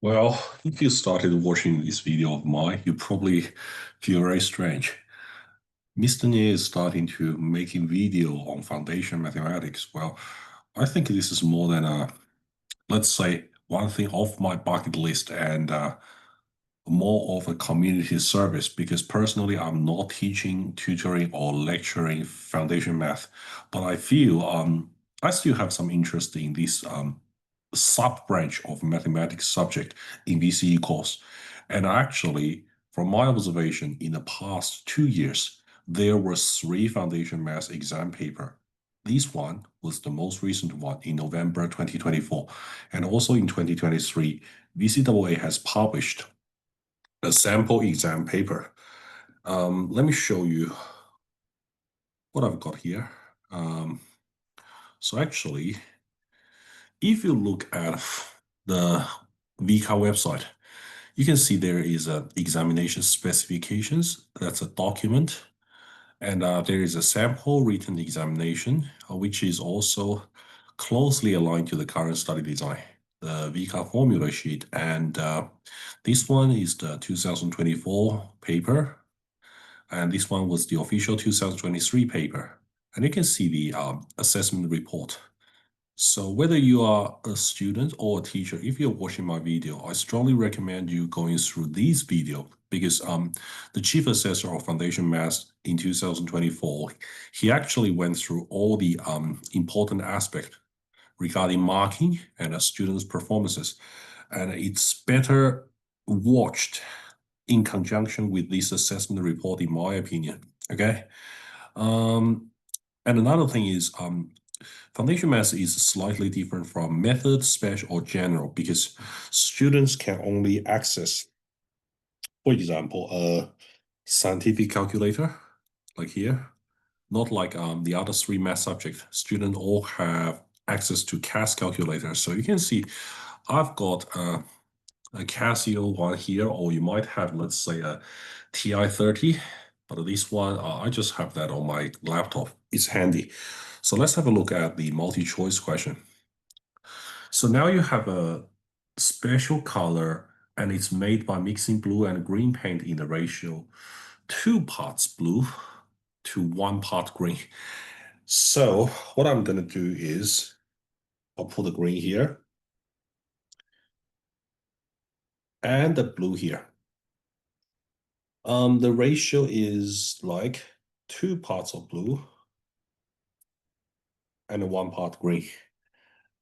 Well, if you started watching this video of mine, you probably feel very strange. Mr. Nie is starting to making video on foundation mathematics. Well, I think this is more than let's say, one thing off my bucket list and more of a community service because personally, I'm not teaching, tutoring, or lecturing foundation math, but I feel I still have some interest in this sub-branch of mathematics subject in VCE course. And actually, from my observation, in the past 2 years, there were 3 foundation maths exam paper. This one was the most recent one in November 2024. And also in 2023, VCAA has published a sample exam paper. Let me show you what I've got here. So actually, if you look at the VCA website, you can see there is a examination specifications. That's a document. And there is a sample written examination, which is also closely aligned to the current study design, the VCA formula sheet. And this one is the 2024 paper. And this one was the official 2023 paper. And you can see the assessment report. So whether you are a student or a teacher, if you're watching my video, I strongly recommend you going through this video because the chief assessor of Foundation Maths in 2024, he actually went through all the important aspects regarding marking and students' performances. And it's better watched in conjunction with this assessment report, in my opinion. Okay. And another thing is Foundation Maths is slightly different from method, special, or general because students can only access, for example, a scientific calculator, like here, not like the other 3 math subjects. Students all have access to CAS calculator. So you can see I've got a Casio one here, or you might have, let's say, a TI-30. But this one, I just have that on my laptop. It's handy. So let's have a look at the multi-choice question. So now you have a special color, and it's made by mixing blue and green paint in the ratio 2 parts blue to 1 part green. So what I'm going to do is I'll put the green here and the blue here. The ratio is like 2 parts of blue and 1 part green.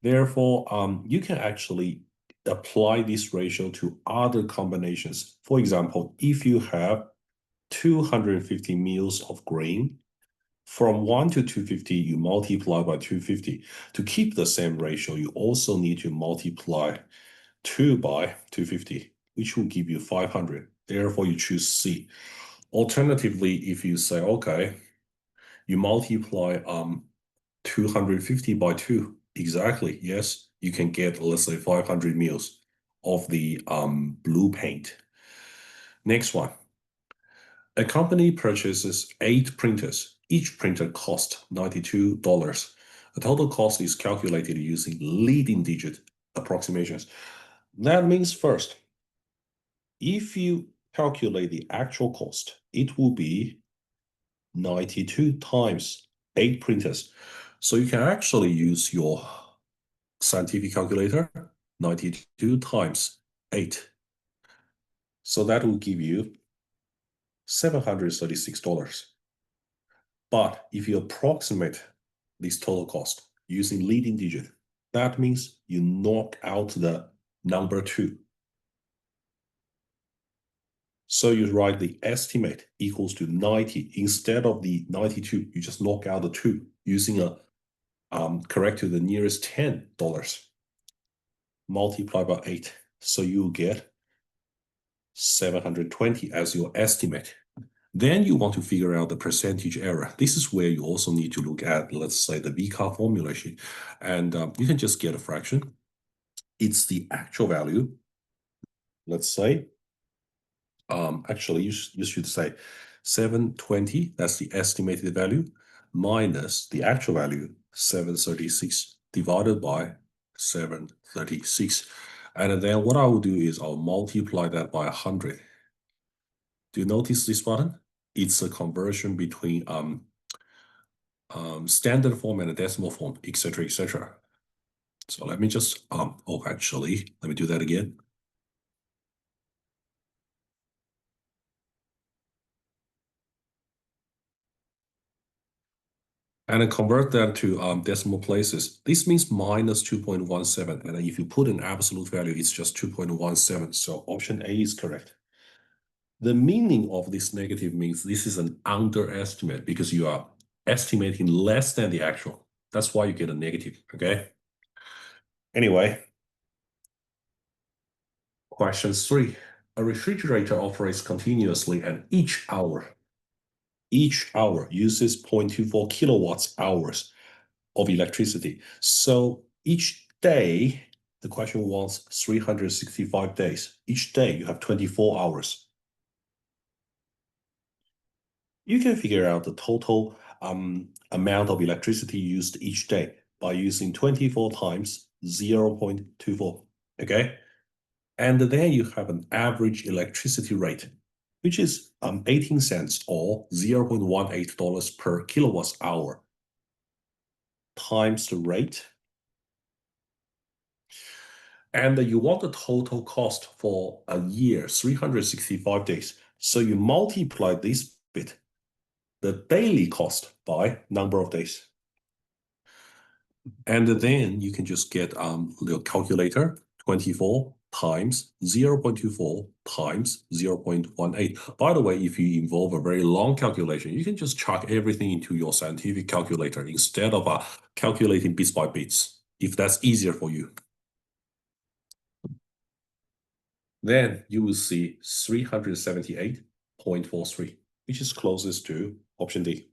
Therefore, you can actually apply this ratio to other combinations. For example, if you have 250 mils of green, from 1 to 250, you multiply by 250. To keep the same ratio, you also need to multiply 2 by 250, which will give you 500. Therefore, you choose C. Alternatively, if you say, okay, you multiply 250 by 2, exactly, yes, you can get, let's say, 500 mils of the blue paint. Next one. A company purchases 8 printers. Each printer costs $92. The total cost is calculated using leading digit approximations. That means first, if you calculate the actual cost, it will be 92 times 8 printers. So you can actually use your scientific calculator, 92 times 8. So that will give you $736. But if you approximate this total cost using leading digit, that means you knock out the number 2. So you write the estimate equals to 90. Instead of the 92, you just knock out the 2 using a correct to the nearest $10. Multiply by 8. So you get 720 as your estimate. Then you want to figure out the percentage error. This is where you also need to look at, let's say, the VCAA formula sheet. And you can just get a fraction. It's the actual value. Let's say, actually, you should say 720, that's the estimated value, minus the actual value, 736, divided by 736. And then what I will do is I'll multiply that by 100. Do you notice this button? It's a conversion between standard form and a decimal form, etc., etc. So let me just, actually, let me do that again. And then convert that to decimal places. This means minus 2.17. And then if you put an absolute value, it's just 2.17. So option A is correct. The meaning of this negative means this is an underestimate because you are estimating less than the actual. That's why you get a negative, okay? Anyway, question 3. A refrigerator operates continuously and each hour uses 0.24 kilowatts hours of electricity. So each day, the question wants 365 days. Each day you have 24 hours. You can figure out the total amount of electricity used each day by using 24 times 0.24, okay? And then you have an average electricity rate, which is 18 cents or $0.18 per kilowatt hour times the rate. And you want the total cost for a year, 365 days. So you multiply this bit, the daily cost, by number of days. And then you can just get the calculator, 24 times 0.24 times 0.18. By the way, if you involve a very long calculation, you can just chuck everything into your scientific calculator instead of calculating bits by bits, if that's easier for you. Then you will see 378.43, which is closest to option D.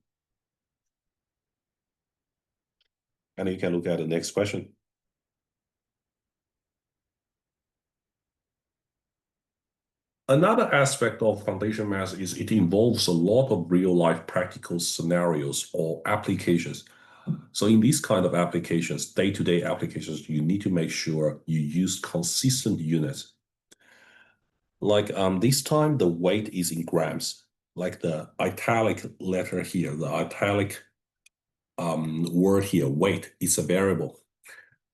And you can look at the next question. Another aspect of foundation math is it involves a lot of real-life practical scenarios or applications. So in these kind of applications, day-to-day applications, you need to make sure you use consistent units. Like this time, the weight is in grams. Like the italic letter here, the italic word here, weight, is a variable.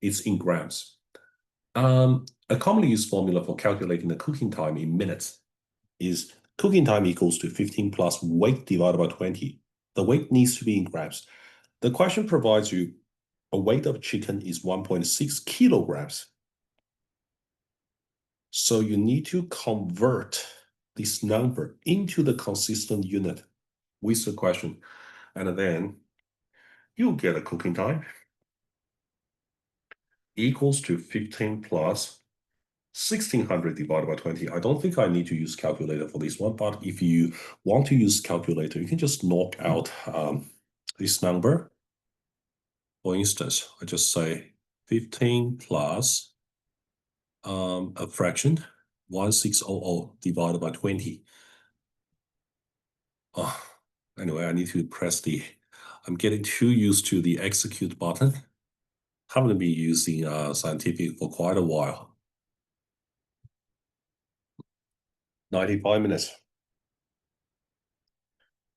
It's in grams. A commonly used formula for calculating the cooking time in minutes is cooking time equals to 15 plus weight divided by 20. The weight needs to be in grams. The question provides you a weight of chicken is 1.6 kilograms. So you need to convert this number into the consistent unit with the question. And then you get a cooking time equals to 15 plus 1600 divided by 20. I don't think I need to use calculator for this one, but if you want to use calculator, you can just knock out this number. For instance, I just say 15 plus a fraction, 1600 divided by 20. Anyway, I need to press I'm getting too used to the execute button. Haven't been using scientific for quite a while. 95 minutes.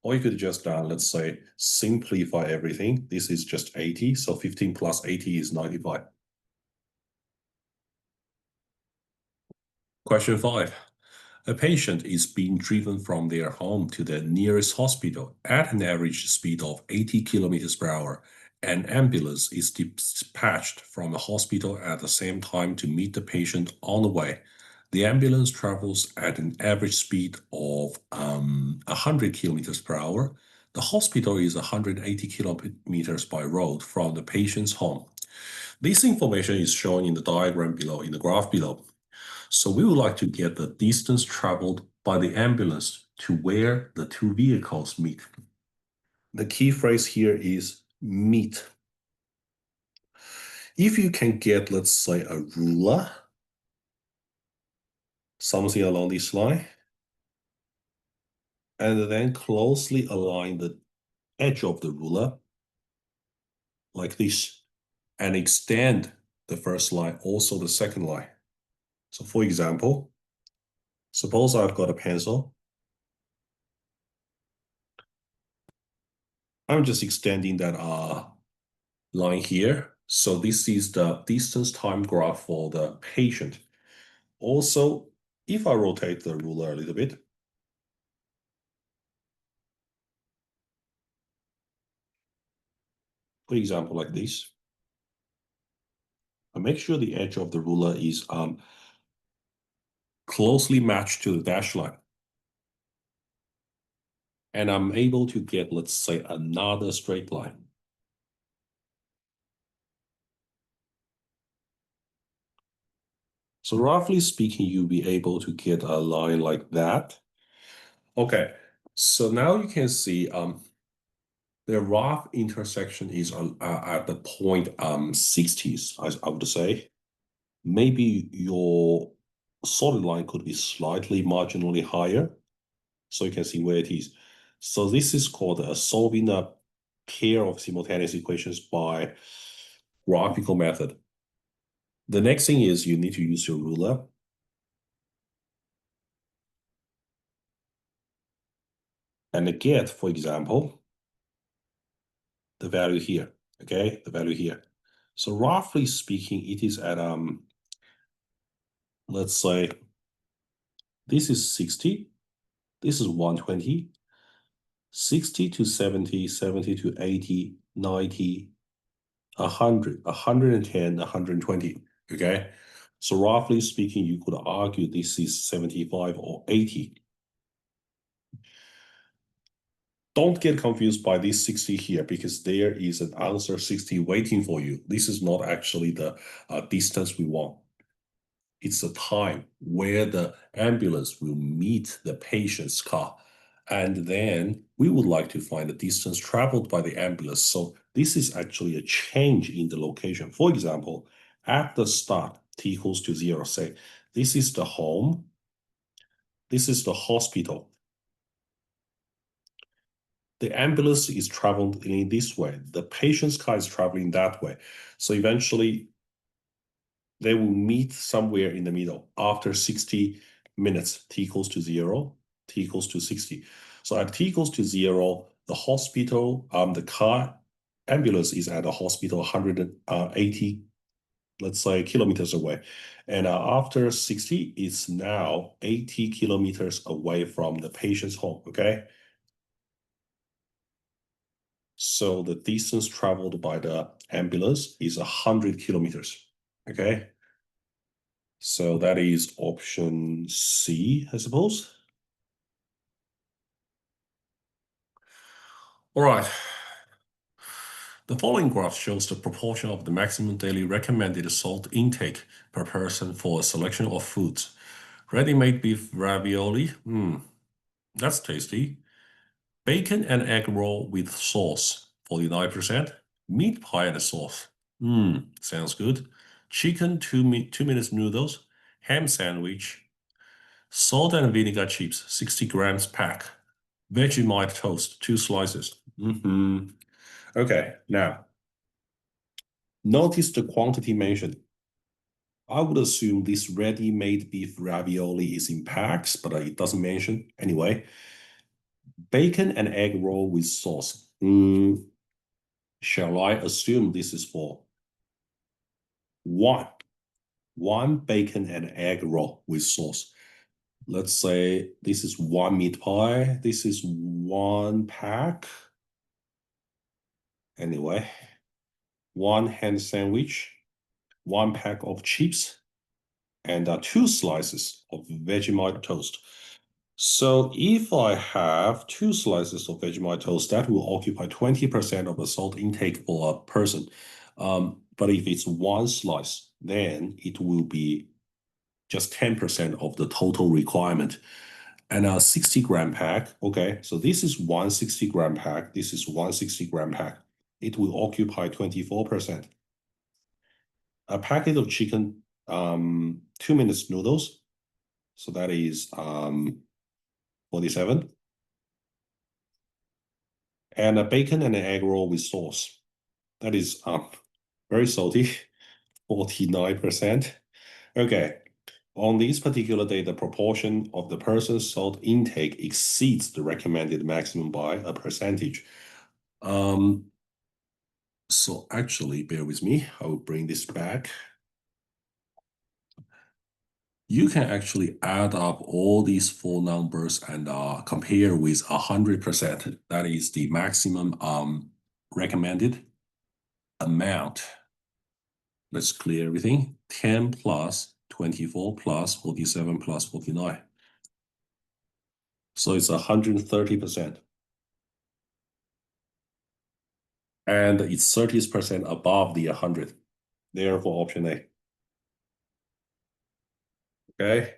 Or you could just, let's say, simplify everything. This is just 80, so 15 plus 80 is 95. Question 5. A patient is being driven from their home to the nearest hospital at an average speed of 80 kilometers per hour. An ambulance is dispatched from the hospital at the same time to meet the patient on the way. The ambulance travels at an average speed of 100 kilometers per hour. The hospital is 180 kilometers by road from the patient's home. This information is shown in the diagram below, in the graph below. So we would like to get the distance traveled by the ambulance to where the two vehicles meet. The key phrase here is meet. If you can get, let's say, a ruler, something along this line, and then closely align the edge of the ruler like this, and extend the first line, also the second line. So for example, suppose I've got a pencil. I'm just extending that line here. So this is the distance time graph for the patient. Also, if I rotate the ruler a little bit, for example, like this, I make sure the edge of the ruler is closely matched to the dash line. And I'm able to get, let's say, another straight line. So roughly speaking, you'll be able to get a line like that. Okay, so now you can see the rough intersection is at the point 60s, I would say. Maybe your solid line could be slightly marginally higher. So you can see where it is. So this is called solving a pair of simultaneous equations by graphical method. The next thing is you need to use your ruler. And get, for example, the value here, okay? The value here. So roughly speaking, it is at, let's say, this is 60, this is 120, 60 to 70, 70 to 80, 90, 100, 110, 120, okay? So roughly speaking, you could argue this is 75 or 80. Don't get confused by this 60 here because there is an answer 60 waiting for you. This is not actually the distance we want. It's the time where the ambulance will meet the patient's car. And then we would like to find the distance traveled by the ambulance. So this is actually a change in the location. For example, at the start, t equals to 0, say, this is the home, this is the hospital. The ambulance is traveling in this way. The patient's car is traveling that way. So eventually, they will meet somewhere in the middle after 60 minutes, t equals to 0, t equals to 60. So at t equals to 0, the hospital, the car ambulance is at a hospital 180, let's say, kilometers away. And after 60, it's now 80 kilometers away from the patient's home, okay? So the distance traveled by the ambulance is 100 kilometers, okay? So that is option C, I suppose. All right. The following graph shows the proportion of the maximum daily recommended salt intake per person for a selection of foods. Ready-made beef ravioli, that's tasty. Bacon and egg roll with sauce, 49%. Meat pie and sauce, sounds good. Chicken 2 minutes noodles, ham sandwich, salt and vinegar chips, 60 grams pack. Vegemite toast, 2 slices. Okay, now, notice the quantity mentioned. I would assume this ready-made beef ravioli is in packs, but it doesn't mention. Anyway, bacon and egg roll with sauce. Shall I assume this is for one bacon and egg roll with sauce? Let's say this is 1 meat pie. This is 1 pack. Anyway, 1 ham sandwich, 1 pack of chips, and 2 slices of Vegemite toast. So if I have 2 slices of Vegemite toast, that will occupy 20% of the salt intake for a person. But if it's 1 slice, then it will be just 10% of the total requirement. And a 60-gram pack, okay, so this is 1 60-gram pack, this is 1 60-gram pack. It will occupy 24%. A packet of chicken, 2 minutes noodles, so that is 47. And a bacon and an egg roll with sauce. That is very salty, 49%. Okay, On this particular day, the proportion of the person's salt intake exceeds the recommended maximum by a percentage. So actually, bear with me, I will bring this back. You can actually add up all these four numbers and compare with 100%. That is the maximum recommended amount. Let's clear everything. 10 plus 24 plus 47 plus 49. So it's 130%. And it's 30% above the 100. Therefore, option A. Okay.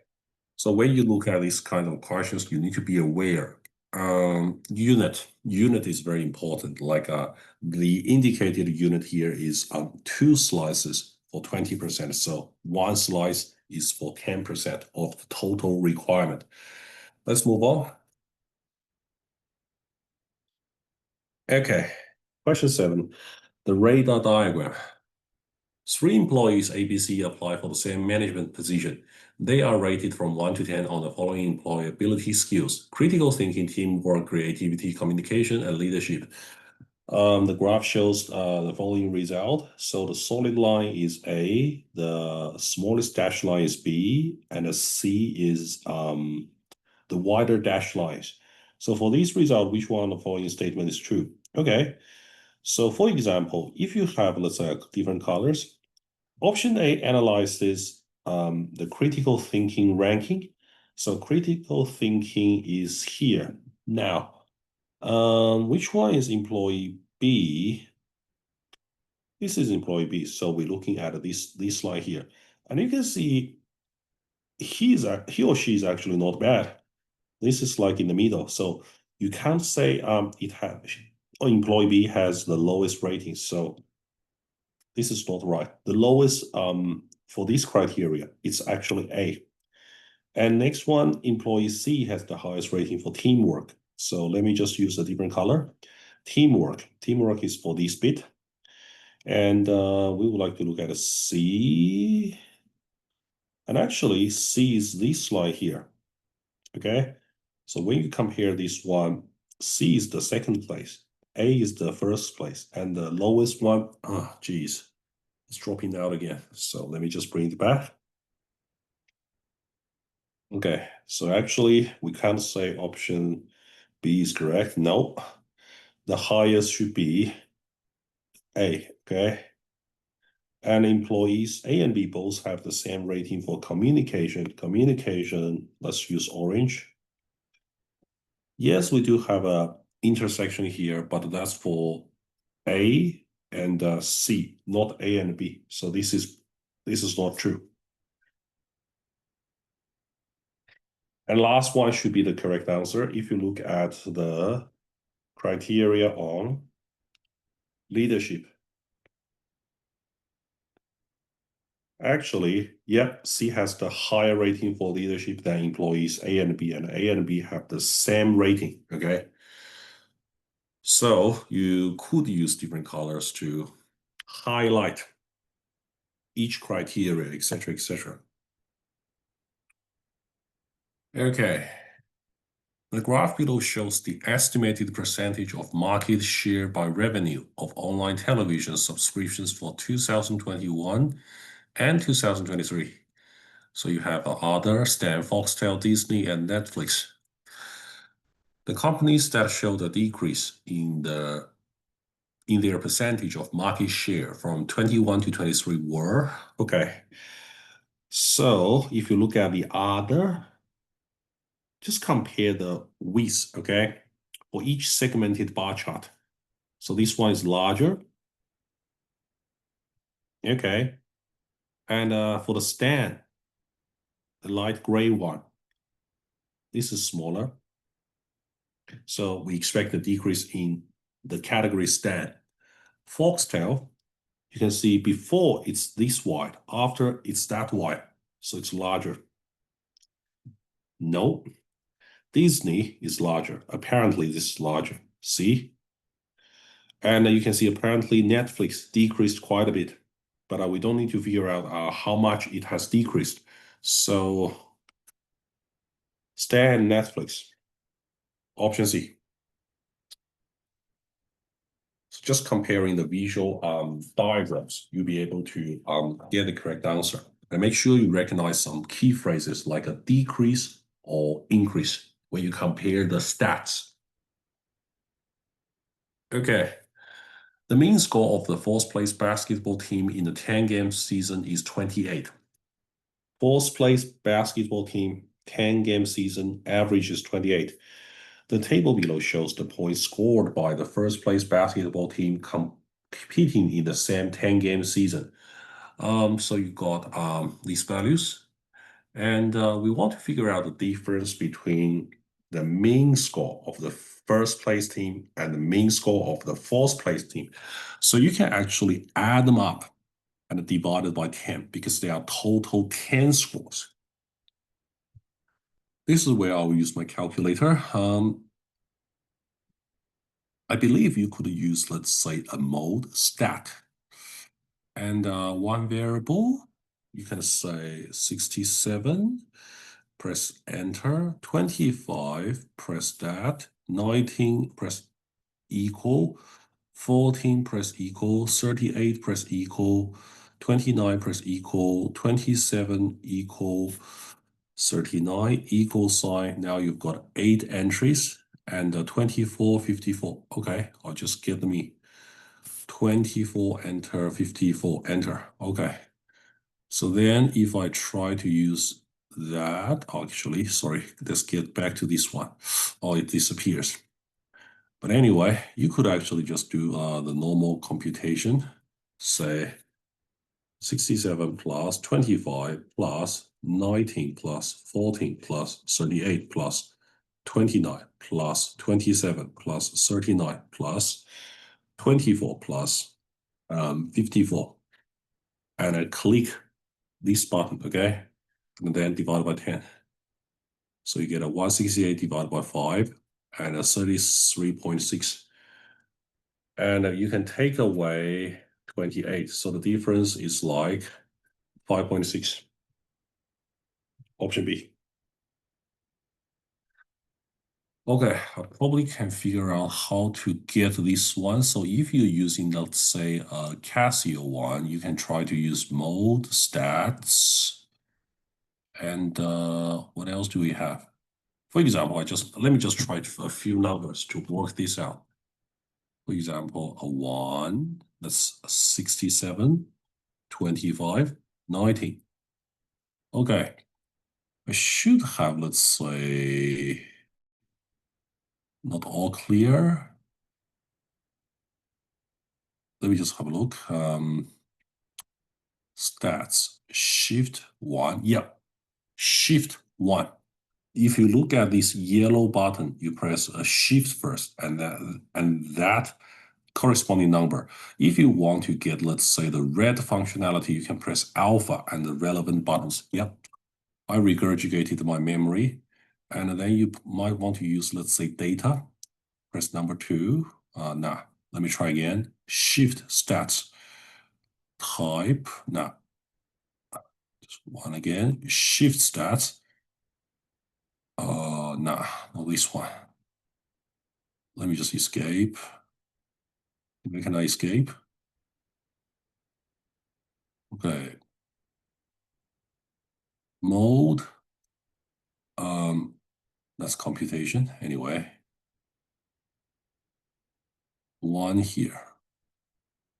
So when you look at these kind of questions, you need to be aware. Unit is very important. Like the indicated unit here is 2 slices for 20%. So 1 slice is for 10% of the total requirement. Let's move on. Okay, question 7. The radar diagram. 3 employees ABC apply for the same management position. They are rated from 1 to 10 on the following employability skills: critical thinking, teamwork, creativity, communication, and leadership. The graph shows the following result. So the solid line is A, the smallest dashed line is B, and the C is the wider dashed lines. So for this result, which one of the following statement is true? Okay. So for example, if you have, let's say, different colors, option A analyzes the critical thinking ranking. So critical thinking is here. Now, which one is employee B? This is employee B. So we're looking at this line here. And you can see he or she is actually not bad. This is like in the middle. So you can't say employee B has the lowest rating. So this is not right. The lowest for this criteria, it's actually A. And next one, employee C has the highest rating for teamwork. So let me just use a different color. Teamwork. Teamwork is for this bit. And we would like to look at a C. And actually, C is this slide here. Okay. So when you compare this one, C is the second place. A is the first place. And the lowest one, geez, it's dropping out again. So let me just bring it back. Okay, so actually we can't say option B is correct. No, the highest should be A, okay? And employees A and B both have the same rating for communication. Communication, let's use orange. Yes, we do have a intersection here, but that's for A and C, not A and B. So this is not true. And last one should be the correct answer. If you look at the criteria on leadership. Actually, yep, C has the higher rating for leadership than employees A and B, and A and B have the same rating, okay? So you could use different colors to highlight each criteria, etc., etc. Okay. The graph below shows the estimated percentage of market share by revenue of online television subscriptions for 2021 and 2023. So you have other, Stan, Foxtel, Disney, and Netflix. The companies that showed a decrease in their percentage of market share from 21 to 23 were, okay. So if you look at the other, just compare the width, okay, for each segmented bar chart. So this one is larger, okay. And for the Stan, the light gray one, this is smaller. So we expect a decrease in the category Stan. Foxtel, you can see before it's this wide, after it's that wide, so it's larger. No, Disney is larger. Apparently this is larger, see? And you can see apparently Netflix decreased quite a bit, but we don't need to figure out how much it has decreased. So Stan and Netflix. Option C. So just comparing the visual diagrams, you'll be able to get the correct answer. And make sure you recognize some key phrases like a decrease or increase when you compare the stats. Okay. The mean score of the fourth place basketball team in the 10-game season is 28. Fourth place basketball team, 10-game season, average is 28. The table below shows the points scored by the first place basketball team competing in the same 10-game season. So you got these values, and we want to figure out the difference between the mean score of the first place team and the mean score of the fourth place team. So you can actually add them up and divide it by 10 because they are total 10 scores. This is where I'll use my calculator. I believe you could use, let's say, a mode stat. And one variable, you can say 67, press enter, 25, press that, 19, press equal, 14, press equal, 38, press equal, 29, press equal, 27 equal, 39 equal sign. Now you've got 8 entries and 24, 54. Okay, I'll just get me 24, enter, 54, enter. Okay. So then if I try to use that, actually, sorry, let's get back to this one. Oh, it disappears. But anyway, you could actually just do the normal computation, say 67 plus 25 plus 19 plus 14 plus 38 plus 29 plus 27 plus 39 plus 24 plus 54. And I click this button, okay? And then divide by 10. So you get a 168 divided by 5 and a 33.6. And you can take away 28. So the difference is like 5.6. Option B. Okay, I probably can figure out how to get this one. So if you're using, let's say, a Casio one, you can try to use mode, stats, and what else do we have? For example, let me just try a few numbers to work this out. For example, a 1, that's 67, 25, 19. Okay, I should have, let's say, not all clear. Let me just have a look. Stats, shift 1. Yeah, shift 1. If you look at this yellow button, you press a shift first, and that corresponding number. If you want to get, let's say, the red functionality, you can press alpha and the relevant buttons. Yep, I regurgitated my memory. And then you might want to use, let's say, data. Press number 2. Nah, let me try again. Shift stats. Type. Nah, just one again. Shift stats. Nah, not this one. Let me just escape. Where can I escape? Okay. Mode. That's computation anyway. 1 here.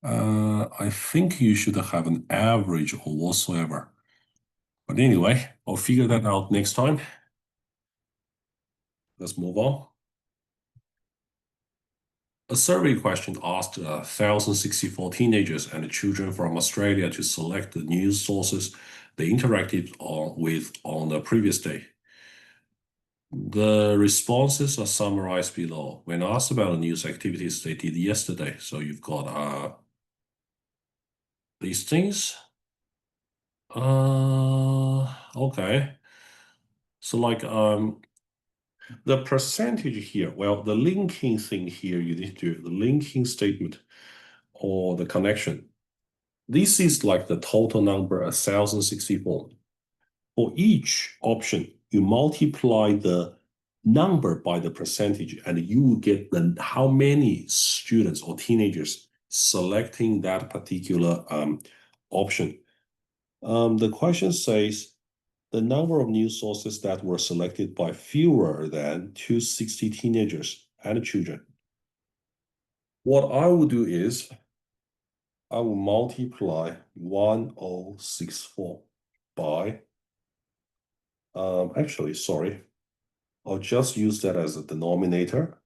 I think you should have an average or whatsoever. But anyway, I'll figure that out next time. Let's move on. A survey question asked 1,064 teenagers and children from Australia to select the news sources they interacted with on the previous day. The responses are summarized below. When asked about the news activities they did yesterday, so you've got these things. Okay. So like the percentage here, well, the linking thing here, you need to do the linking statement or the connection. This is like the total number 1,064. For each option, you multiply the number by the percentage, and you will get how many students or teenagers selecting that particular option. The question says the number of news sources that were selected by fewer than 260 teenagers and children. What I will do is I will multiply 1064 by, actually, sorry, I'll just use that as a denominator.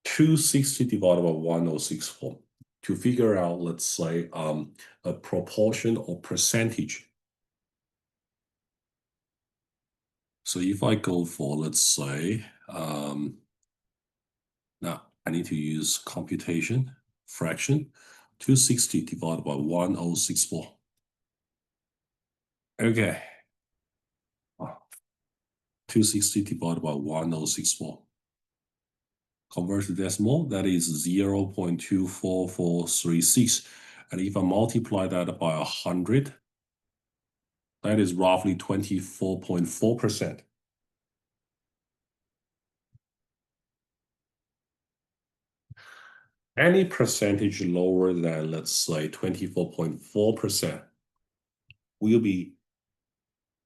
260 divided by 1064 to figure out, let's say, a proportion or percentage. So if I go for, let's say, now I need to use computation, fraction, 260 divided by 1064. Okay. 260 divided by 1064. Convert to decimal, that is 0.24436. And if I multiply that by 100, that is roughly 24.4%. Any percentage lower than, let's say, 24.4% will be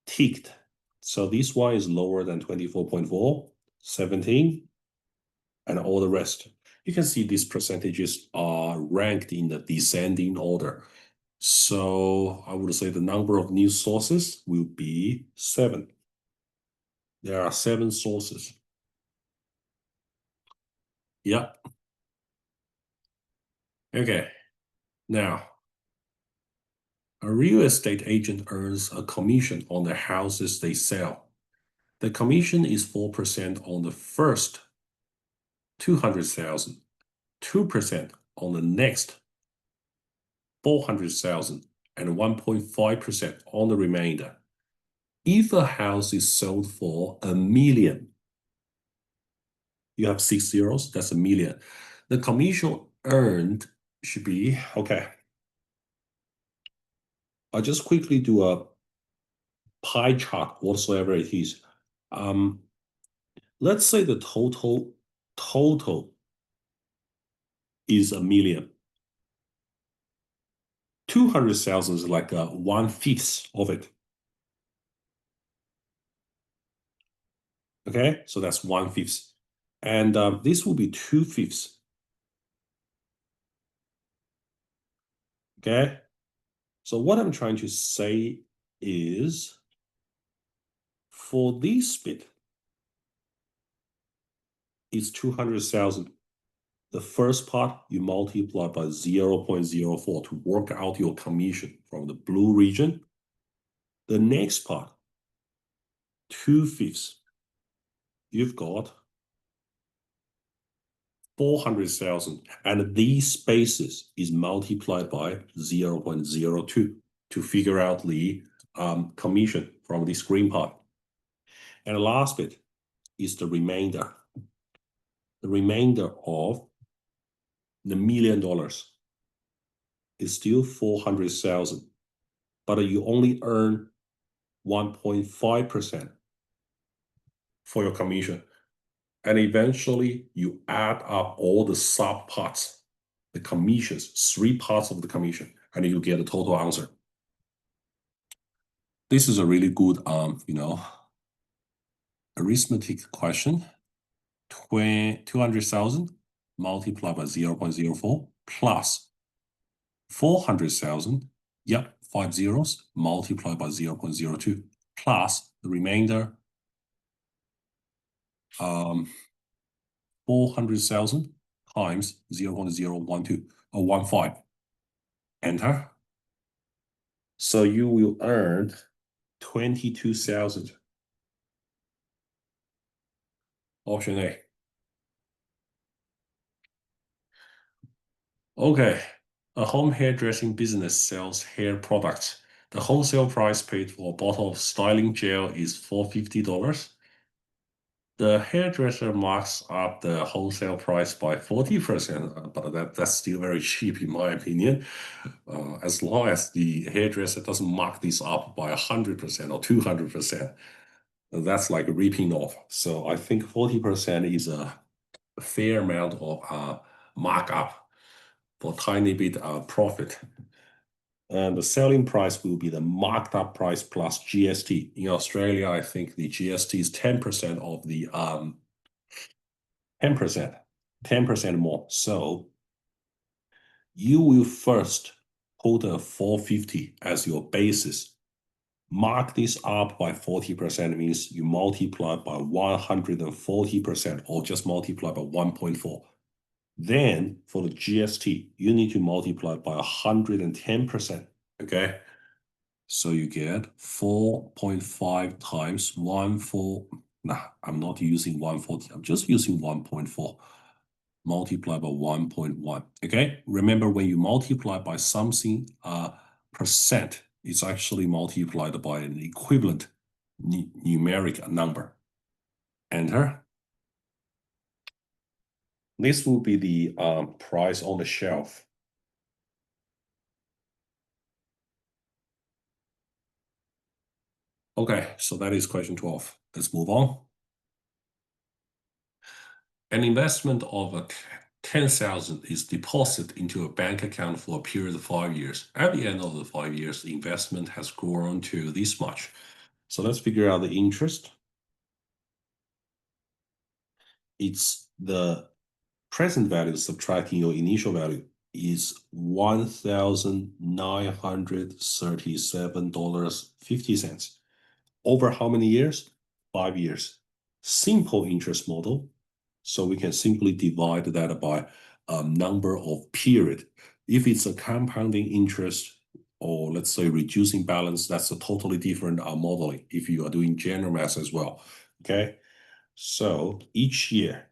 ticked. So this one is lower than 24.4, 17, and all the rest. You can see these percentages are ranked in the descending order. So I would say the number of news sources will be 7. There are 7 sources. Yeah. Okay. Now, a real estate agent earns a commission on the houses they sell. The commission is 4% on the first 200,000, 2% on the next 400,000, and 1.5% on the remainder. If a house is sold for $1 million, you have 6 zeros, that's $1 million. The commission earned should be, okay, I'll just quickly do a pie chart, whatsoever it is. Let's say the total is $1 million. 200,000 is like 1/5 of it. Okay, so that's 1/5. And this will be 2/5. Okay, so what I'm trying to say is for this bit, it's 200,000. The first part, you multiply by 0.04 to work out your commission from the blue region. The next part, 2/5. You've got 400,000, and these spaces is multiplied by 0.02 to figure out the commission from this green part. And the last bit is the remainder. The remainder of the $1 million is still 400,000, but you only earn 1.5% for your commission. And eventually you add up all the sub parts, the commissions, 3 parts of the commission, and you get a total answer. This is a really good, arithmetic question. 200,000 multiplied by 0.04 plus 400,000, yep, 5 zeros, multiplied by 0.02 plus the remainder 400,000 times 0.012 or 15. Enter. So you will earn 22,000. Option A. Okay, a home hairdressing business sells hair products. The wholesale price paid for a bottle of styling gel is $450. The hairdresser marks up the wholesale price by 40%, but that's still very cheap in my opinion. As long as the hairdresser doesn't mark this up by 100% or 200%, that's like ripping off. So I think 40% is a fair amount of markup for tiny bit profit. And the selling price will be the marked up price plus GST. In Australia, I think the GST is 10% of the 10% more. So you will first put a 450 as your basis. Mark this up by 40% means you multiply by 140% or just multiply by 1.4. Then for the GST, you need to multiply by 110%, okay? So you get 4.5 times 1.4. Nah, I'm not using 140. I'm just using 1.4 multiplied by 1.1. Okay, remember when you multiply by something percent, it's actually multiplied by an equivalent numeric number. Enter. This will be the price on the shelf. Okay, so that is question 12. Let's move on. An investment of 10,000 is deposited into a bank account for a period of 5 years. At the end of the 5 years, the investment has grown to this much. So let's figure out the interest. It's the present value subtracting your initial value is $1,937.50. Over how many years? 5 years. Simple interest model. So we can simply divide that by a number of period. If it's a compounding interest or let's say reducing balance, that's a totally different modeling if you are doing general math as well. Okay. So each year,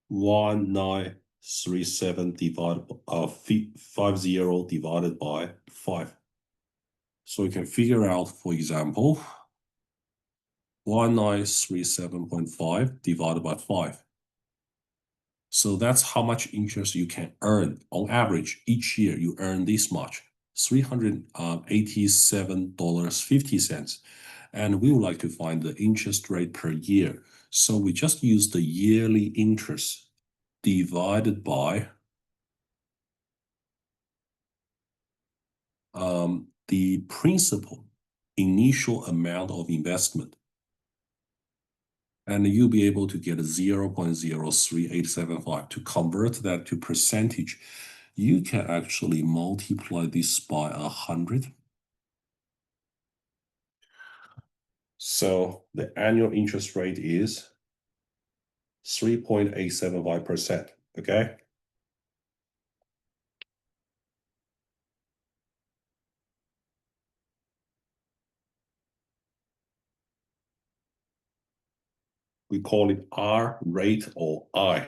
1937 divided 50 divided by 5. So you can figure out, for example, 1937.5 divided by 5. So that's how much interest you can earn. On average, each year you earn this much, $387.50. And we would like to find the interest rate per year. So we just use the yearly interest divided by the principal initial amount of investment. And you'll be able to get 0.03875. To convert that to percentage, you can actually multiply this by 100. So the annual interest rate is 3.875%, okay? We call it R rate or I.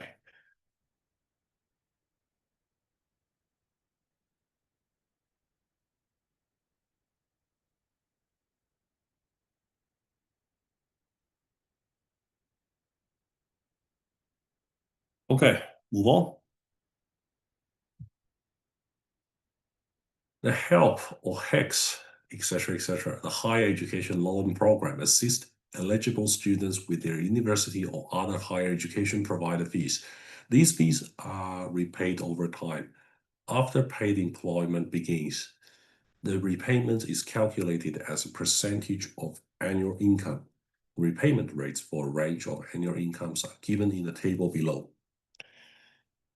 Okay, move on. The HELP or HEX, etc., the Higher Education Loan Program assists eligible students with their university or other higher education provider fees. These fees are repaid over time. After paid employment begins, the repayment is calculated as a percentage of annual income. Repayment rates for a range of annual incomes are given in the table below.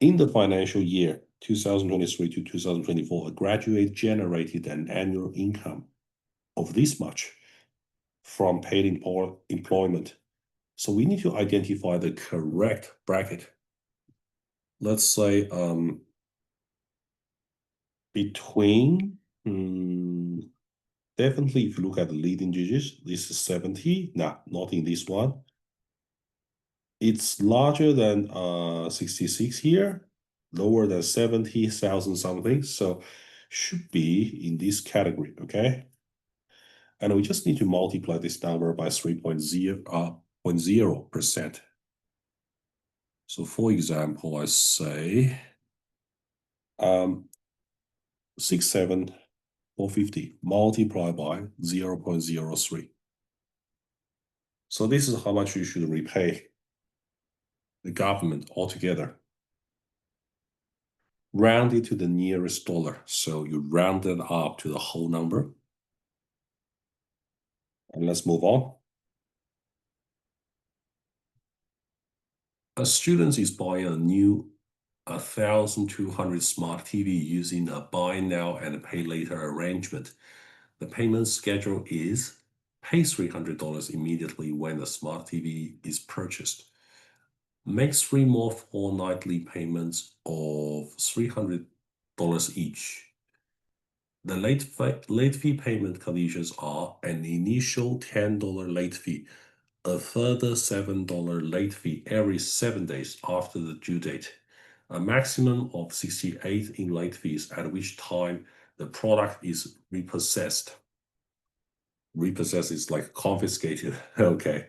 In the financial year 2023 to 2024, a graduate generated an annual income of this much from paid employment. So we need to identify the correct bracket. Let's say between, definitely if you look at the leading digits, this is 70. Nah, not in this one. It's larger than 66 here, lower than 70,000 something. So should be in this category, okay? And we just need to multiply this number by 3.0%. So for example, I say 67450 multiplied by 0.03. So this is how much you should repay the government altogether. Round it to the nearest dollar. So you round it up to the whole number. And let's move on. A student is buying a new 1,200 smart TV using a buy now and pay later arrangement. The payment schedule is pay $300 immediately when the smart TV is purchased. Make 3 more fortnightly payments of $300 each. The late fee payment conditions are an initial $10 late fee, a further $7 late fee every 7 days after the due date, a maximum of 68 in late fees, at which time the product is repossessed. Repossessed is like confiscated. Okay.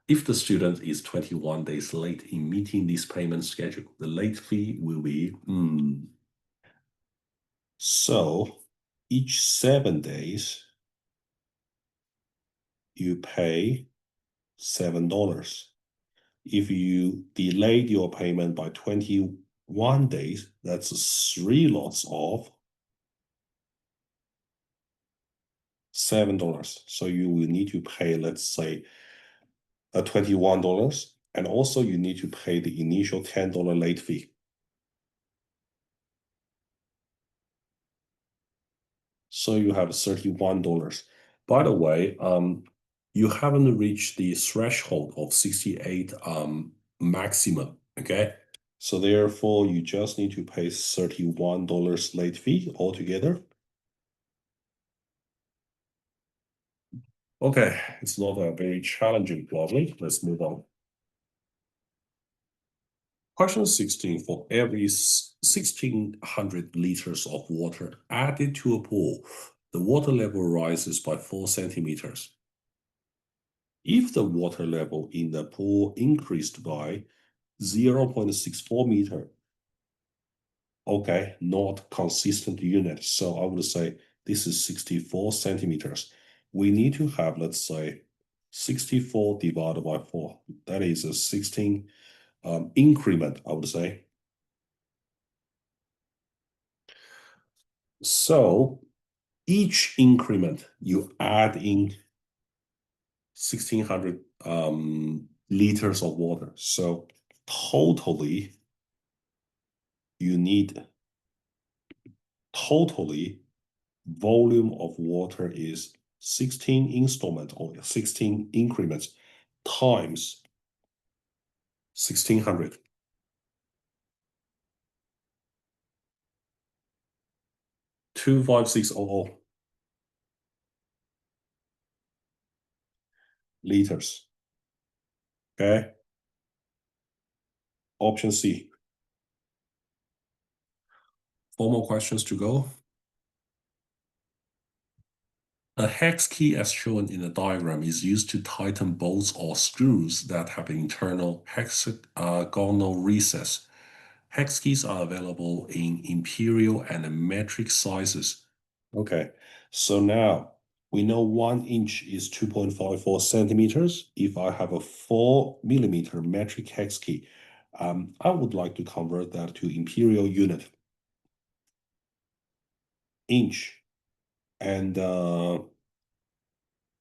If the student is 21 days late in meeting this payment schedule, the late fee will be So each 7 days you pay $7. If you delayed your payment by 21 days, that's 3 lots of $7. So you will need to pay, let's say, $21, and also you need to pay the initial $10 late fee. So you have $31. By the way, you haven't reached the threshold of 68 maximum, okay? So therefore, you just need to pay $31 late fee altogether. Okay, it's not a very challenging problem. Let's move on. Question 16, for every 1,600 liters of water added to a pool, the water level rises by 4 centimeters. If the water level in the pool increased by 0.64 meter, okay, not consistent unit. So I would say this is 64 centimeters. We need to have, let's say, 64 divided by 4. That is a 16 increment, I would say. So each increment, you add in 1,600 liters of water. So totally, you need volume of water is 16 installments or 16 increments times 1,600. 25600 liters. Okay. Option C. 4 more questions to go. A hex key, as shown in the diagram, is used to tighten bolts or screws that have an internal hexagonal recess. Hex keys are available in imperial and metric sizes. Okay, so now we know 1 inch is 2.54 centimeters. If I have a 4 millimeter metric hex key, I would like to convert that to imperial unit. Inch and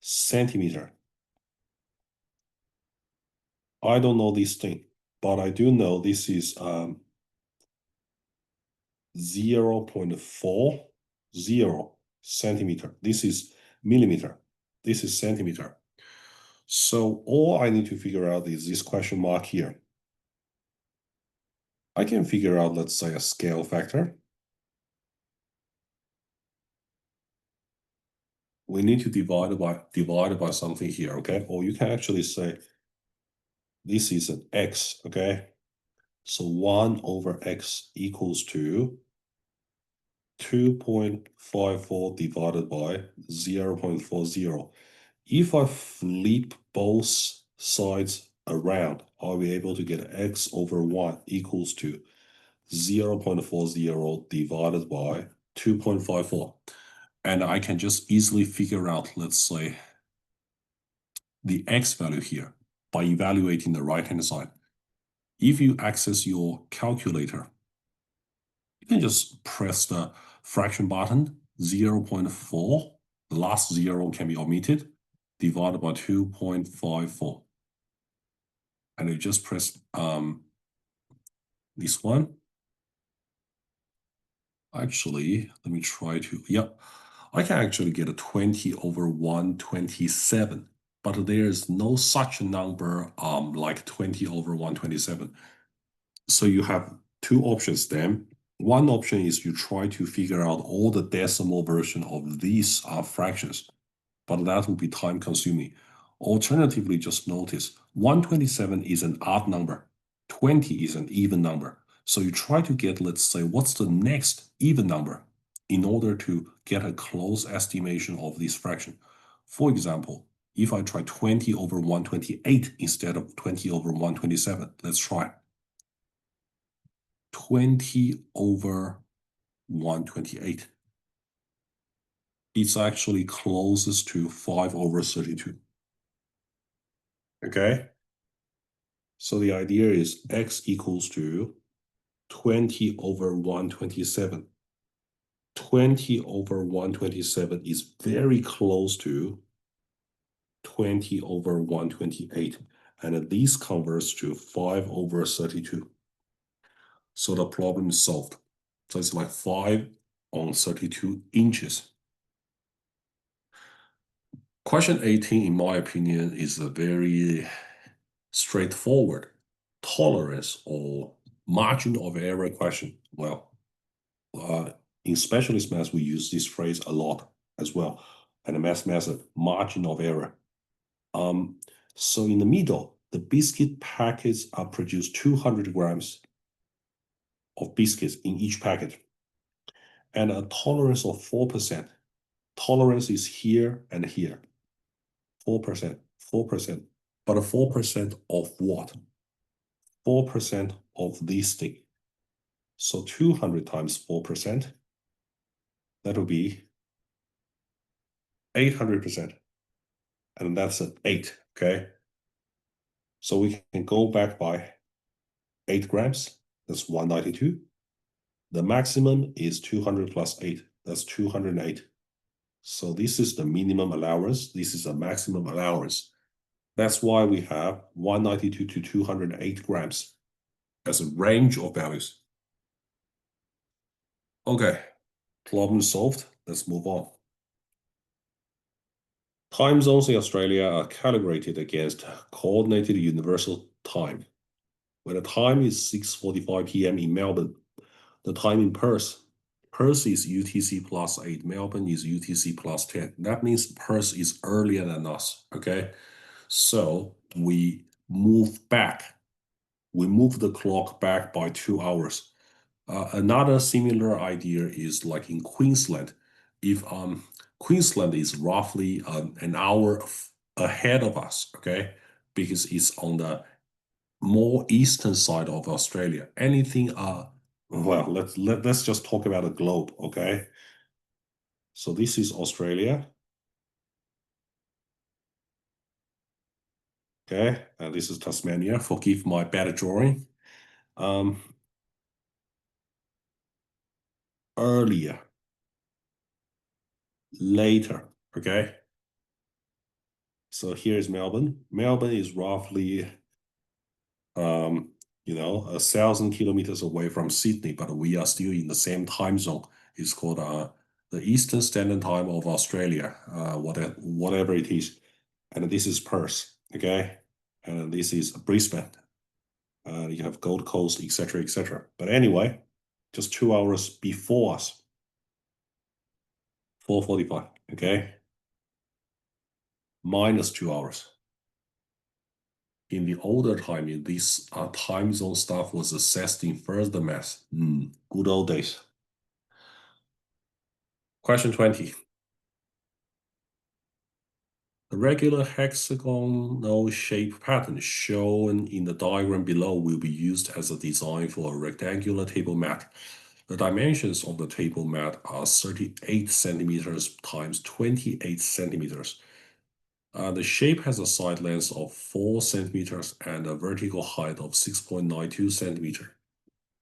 centimeter. I don't know this thing, but I do know this is 0.40 centimeter. This is millimeter. This is centimeter. So all I need to figure out is this question mark here. I can figure out, let's say, a scale factor. We need to divide it by something here, okay? Or you can actually say this is an x, okay? So 1 over x equals to 2.54 divided by 0.40. If I flip both sides around, I'll be able to get x over 1 equals to 0.40 divided by 2.54. And I can just easily figure out, let's say, the x value here by evaluating the right-hand side. If you access your calculator, you can just press the fraction button, 0.4, the last zero can be omitted, divided by 2.54. And you just press this one. Actually, let me try to, I can actually get a 20 over 127, but there is no such number like 20 over 127. So you have two options then. One option is you try to figure out all the decimal version of these fractions, but that will be time consuming. Alternatively, just notice 127 is an odd number, 20 is an even number. So you try to get, let's say, what's the next even number in order to get a close estimation of this fraction. For example, if I try 20 over 128 instead of 20 over 127, let's try 20 over 128. It's actually closest to 5 over 32. Okay? So the idea is x equals to 20 over 127. 20 over 127 is very close to 20 over 128. And this converts to 5 over 32. So the problem is solved. So it's like 5 on 32 inches. Question 18, in my opinion, is a very straightforward tolerance or margin of error question. Well, in specialist maths, we use this phrase a lot as well. And the math method, margin of error. So in the middle, the biscuit packets are produced 200 grams of biscuits in each packet, and a tolerance of 4%. Tolerance is here and here. 4%, 4%. But a 4% of what? 4% of this thing. So 200 times 4%, that will be 800%. And that's an 8, okay? So we can go back by 8 grams. That's 192. The maximum is 200 plus 8. That's 208. So this is the minimum allowance. This is the maximum allowance. That's why we have 192 to 208 grams as a range of values. Okay, problem solved. Let's move on. Time zones in Australia are calibrated against coordinated universal time. When the time is 6:45 p.m. in Melbourne, the time in Perth is UTC plus 8, Melbourne is UTC plus 10. That means Perth is earlier than us, okay? So we move back. We move the clock back by 2 hours. Another similar idea is like in Queensland. If Queensland is roughly an hour ahead of us, okay, because it's on the more eastern side of Australia. Anything, well, let's just talk about the globe, okay? So this is Australia, okay, and this is Tasmania. Forgive my bad drawing. Earlier, later, okay? So here's Melbourne. Melbourne is roughly, 1,000 kilometers away from Sydney, but we are still in the same time zone. It's called the Eastern Standard Time of Australia, whatever it is. And this is Perth, okay? And this is Brisbane. You have Gold Coast, etc., etc. But anyway, just 2 hours before us, 4:45, okay? Minus 2 hours. In the older time, this time zone stuff was assessed in further math. Good old days. Question 20. The regular hexagonal shape pattern shown in the diagram below will be used as a design for a rectangular table mat. The dimensions of the table mat are 38 centimeters times 28 centimeters. The shape has a side length of 4 centimeters and a vertical height of 6.92 centimeters.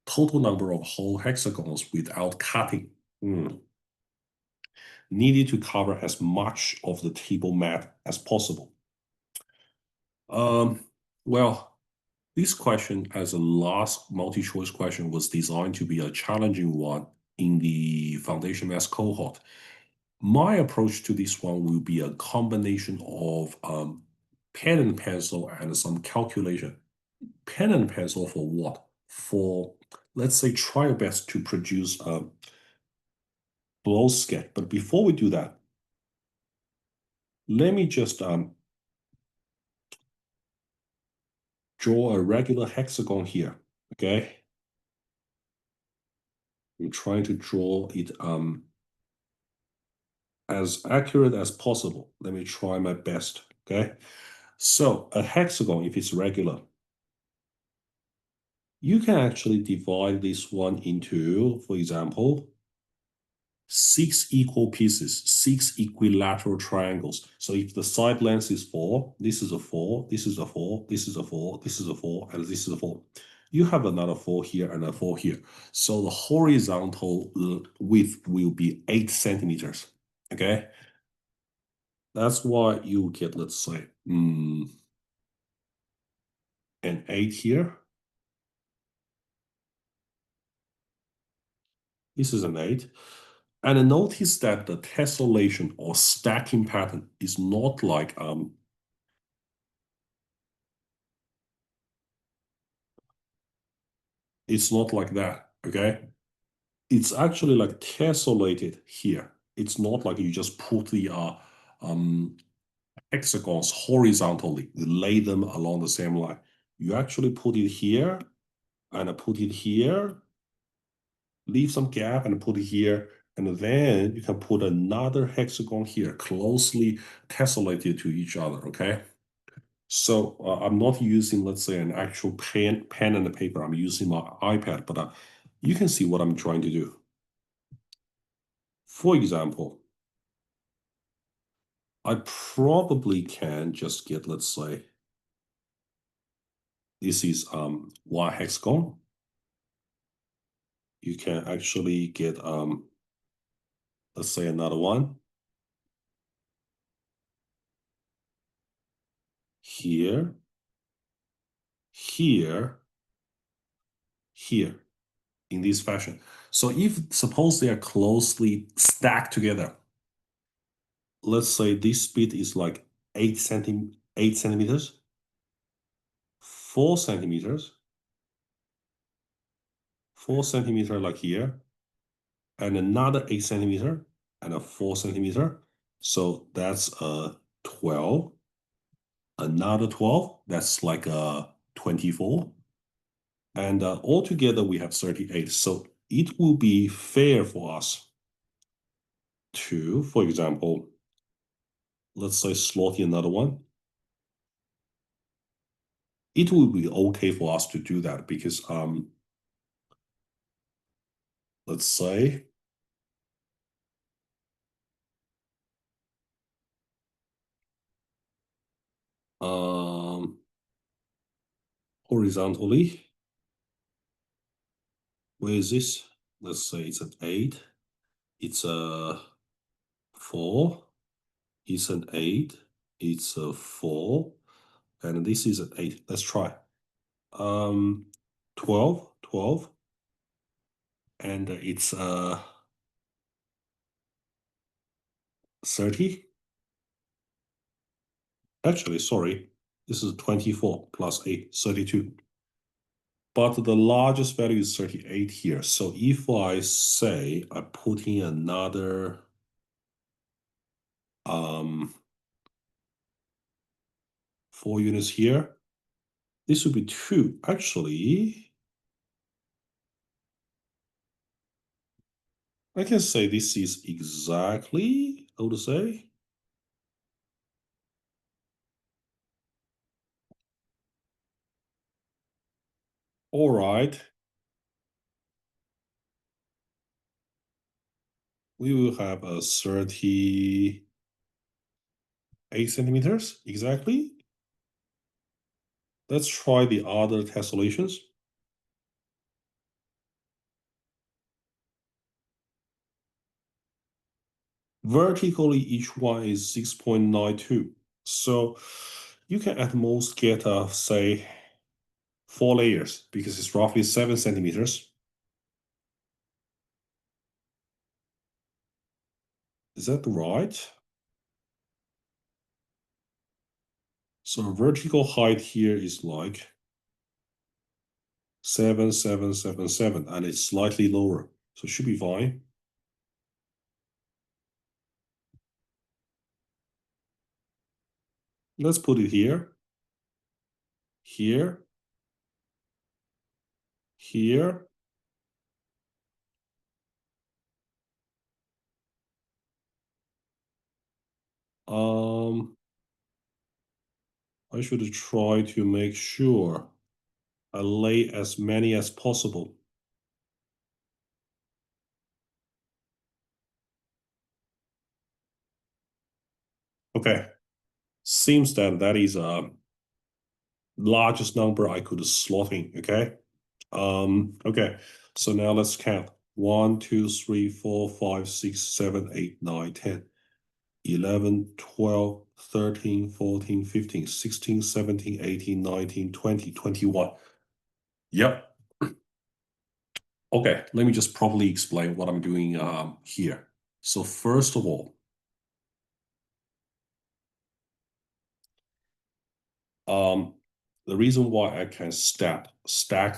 Total number of whole hexagons without cutting needed to cover as much of the table mat as possible. Well, this question as a last multi-choice question was designed to be a challenging one in the foundation maths cohort. My approach to this one will be a combination of pen and pencil and some calculation. Pen and pencil for what? For, let's say, try your best to produce a blow sketch. But before we do that, let me just draw a regular hexagon here, okay? I'm trying to draw it as accurate as possible. Let me try my best, okay? So a hexagon, if it's regular, you can actually divide this one into, for example, 6 equal pieces, 6 equilateral triangles. So if the side length is 4, this is a 4, this is a 4, this is a 4, this is a 4, and this is a 4. You have another 4 here and a 4 here. So the horizontal width will be 8 centimeters, okay? That's why you get, let's say, an 8 here. This is an 8. And notice that the tessellation or stacking pattern is not like it's not like that, okay? It's actually like tessellated here. It's not like you just put the hexagons horizontally, you lay them along the same line. You actually put it here and put it here, leave some gap and put it here, and then you can put another hexagon here, closely tessellated to each other, okay? So I'm not using, let's say, an actual pen and paper. I'm using my iPad, but you can see what I'm trying to do. For example, I probably can just get, let's say, this is one hexagon. You can actually get, let's say, another one here, here, here, in this fashion. So if suppose they are closely stacked together, let's say this bit is like 8 centimeters, 4 centimeters, 4 centimeter like here, and another 8 centimeter, and a 4 centimeter. So that's a 12. Another 12, that's like a 24. And altogether we have 38. So it will be fair for us to, for example, let's say slot in another one. It will be okay for us to do that because let's say horizontally, where is this? Let's say it's an 8, it's a 4, it's an 8, it's a 4, and this is an 8. Let's try. 12, and it's 30. Actually, sorry, this is 24 plus 8, 32. But the largest value is 38 here. So if I say I put in another 4 units here, this would be 2. Actually, I can say this is exactly, I would say. All right. We will have a 38 centimeters exactly. Let's try the other tessellations. Vertically, each one is 6.92. So you can at most get, say, 4 layers because it's roughly 7 centimeters. Is that right? So vertical height here is like 7, 7, 7, 7, and it's slightly lower. So it should be fine. Let's put it here, here, here. I should try to make sure I lay as many as possible. Okay, seems that is a largest number I could slot in. Okay. Okay. So now let's count. 1, 2, 3, 4, 5, 6, 7, 8, 9, 10, 11, 12, 13, 14, 15, 16, 17, 18, 19, 20, 21. Yep. Okay, let me just properly explain what I'm doing here. So first of all, the reason why I can stack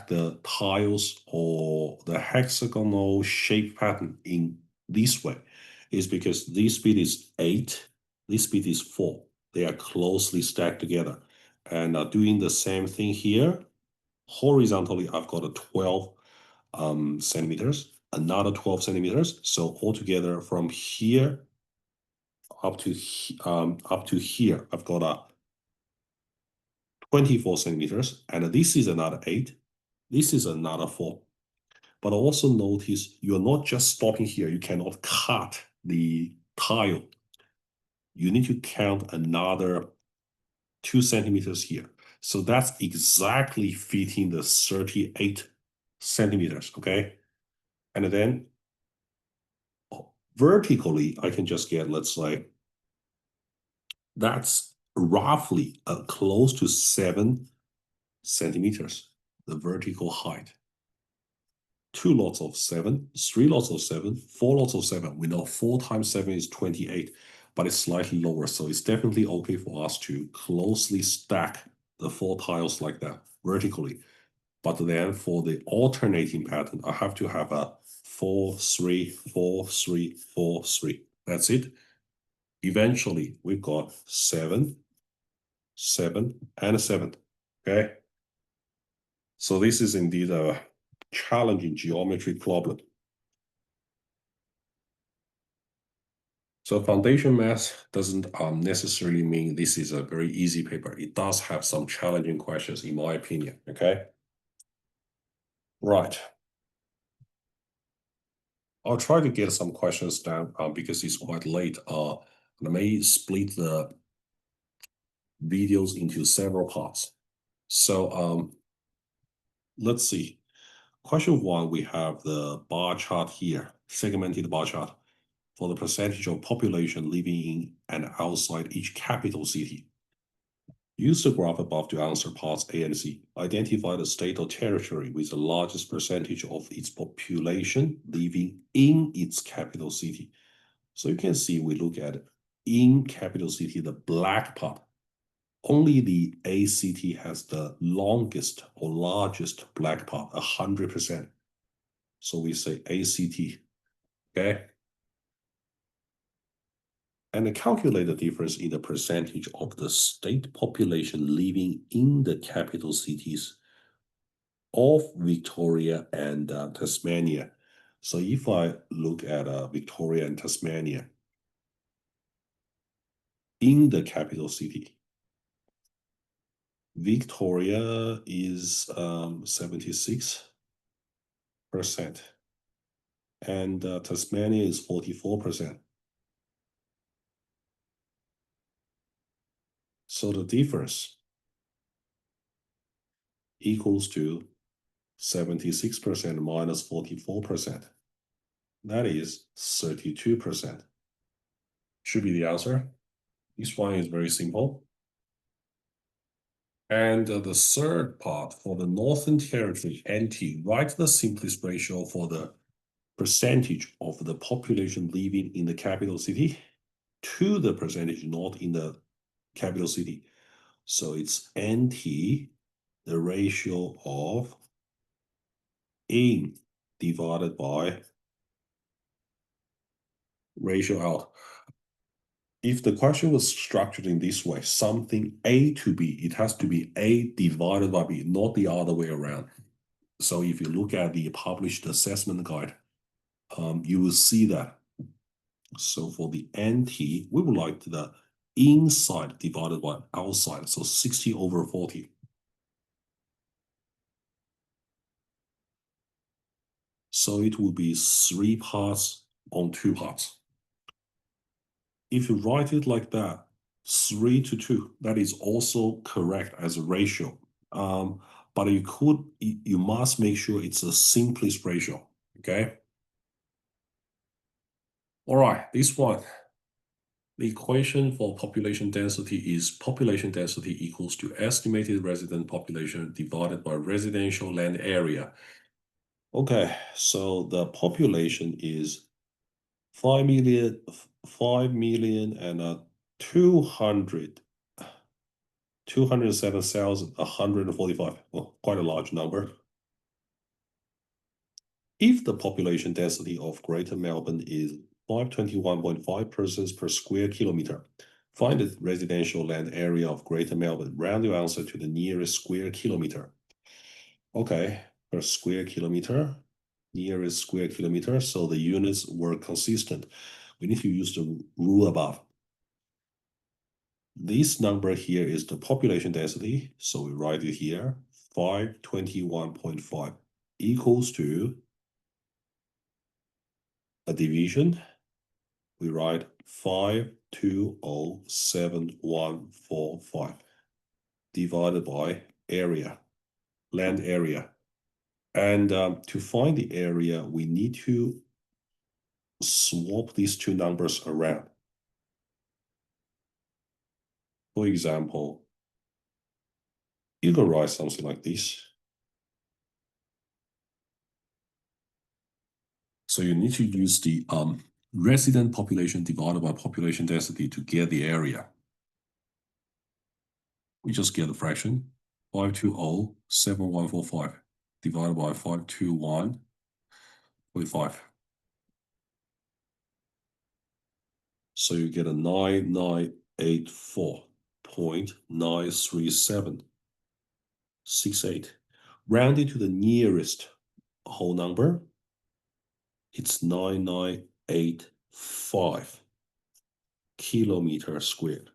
the tiles or the hexagonal shape pattern in this way is because this bit is 8, this bit is 4. They are closely stacked together. And doing the same thing here, horizontally, I've got a 12 centimeters, another 12 centimeters. So altogether from here up to here, I've got a 24 centimeters, and this is another 8. This is another 4. But also notice you're not just stopping here. You cannot cut the tile. You need to count another 2 centimeters here. So that's exactly fitting the 38 centimeters, okay? And then vertically, I can just get, let's say, that's roughly close to 7 centimeters, the vertical height. 2 lots of 7, 3 lots of 7, 4 lots of 7. We know 4 times 7 is 28, but it's slightly lower. So it's definitely okay for us to closely stack the 4 tiles like that vertically. But then for the alternating pattern, I have to have a 4, 3, 4, 3, 4, 3. That's it. Eventually, we've got 7, 7, and 7. Okay. So this is indeed a challenging geometry problem. So foundation math doesn't necessarily mean this is a very easy paper. It does have some challenging questions, in my opinion, okay? Right. I'll try to get some questions down because it's quite late. I may split the videos into several parts. So let's see. Question 1, we have the bar chart here, segmented bar chart for the percentage of population living in and outside each capital city. Use the graph above to answer parts A and C. Identify the state or territory with the largest percentage of its population living in its capital city. So you can see we look at in capital city, the black part. Only the ACT has the longest or largest black part, 100%. So we say ACT, okay? And calculate the difference in the percentage of the state population living in the capital cities of Victoria and Tasmania. So if I look at Victoria and Tasmania in the capital city, Victoria is 76%, and Tasmania is 44%. So the difference equals to 76% minus 44%. That is 32%. Should be the answer. This one is very simple. And the third part for the Northern Territory NT, write the simplest ratio for the percentage of the population living in the capital city to the percentage not in the capital city. So it's NT, the ratio of in divided by ratio out. If the question was structured in this way, something A to B, it has to be A divided by B, not the other way around. So if you look at the published assessment guide, you will see that. So for the NT, we would like the inside divided by outside, so 60 over 40. So it will be 3 parts on 2 parts. If you write it like that, 3 to 2, that is also correct as a ratio. But you must make sure it's the simplest ratio, okay? All right, this one. The equation for population density is population density equals to estimated resident population divided by residential land area. Okay, so the population is 5 million and 207,145. Well, quite a large number. If the population density of Greater Melbourne is 521.5 persons per square kilometer, find the residential land area of Greater Melbourne. Round your answer to the nearest square kilometer. Okay, per square kilometer, nearest square kilometer, so the units were consistent. We need to use the rule above. This number here is the population density, so we write it here, 521.5 equals to a division. We write 5207145 divided by area, land area. And to find the area, we need to swap these two numbers around. For example, you can write something like this. So you need to use the resident population divided by population density to get the area. We just get a fraction, 5207145 divided by 521.5. So you get a 9984.93768. Rounded to the nearest whole number, it's 9985 kilometers squared.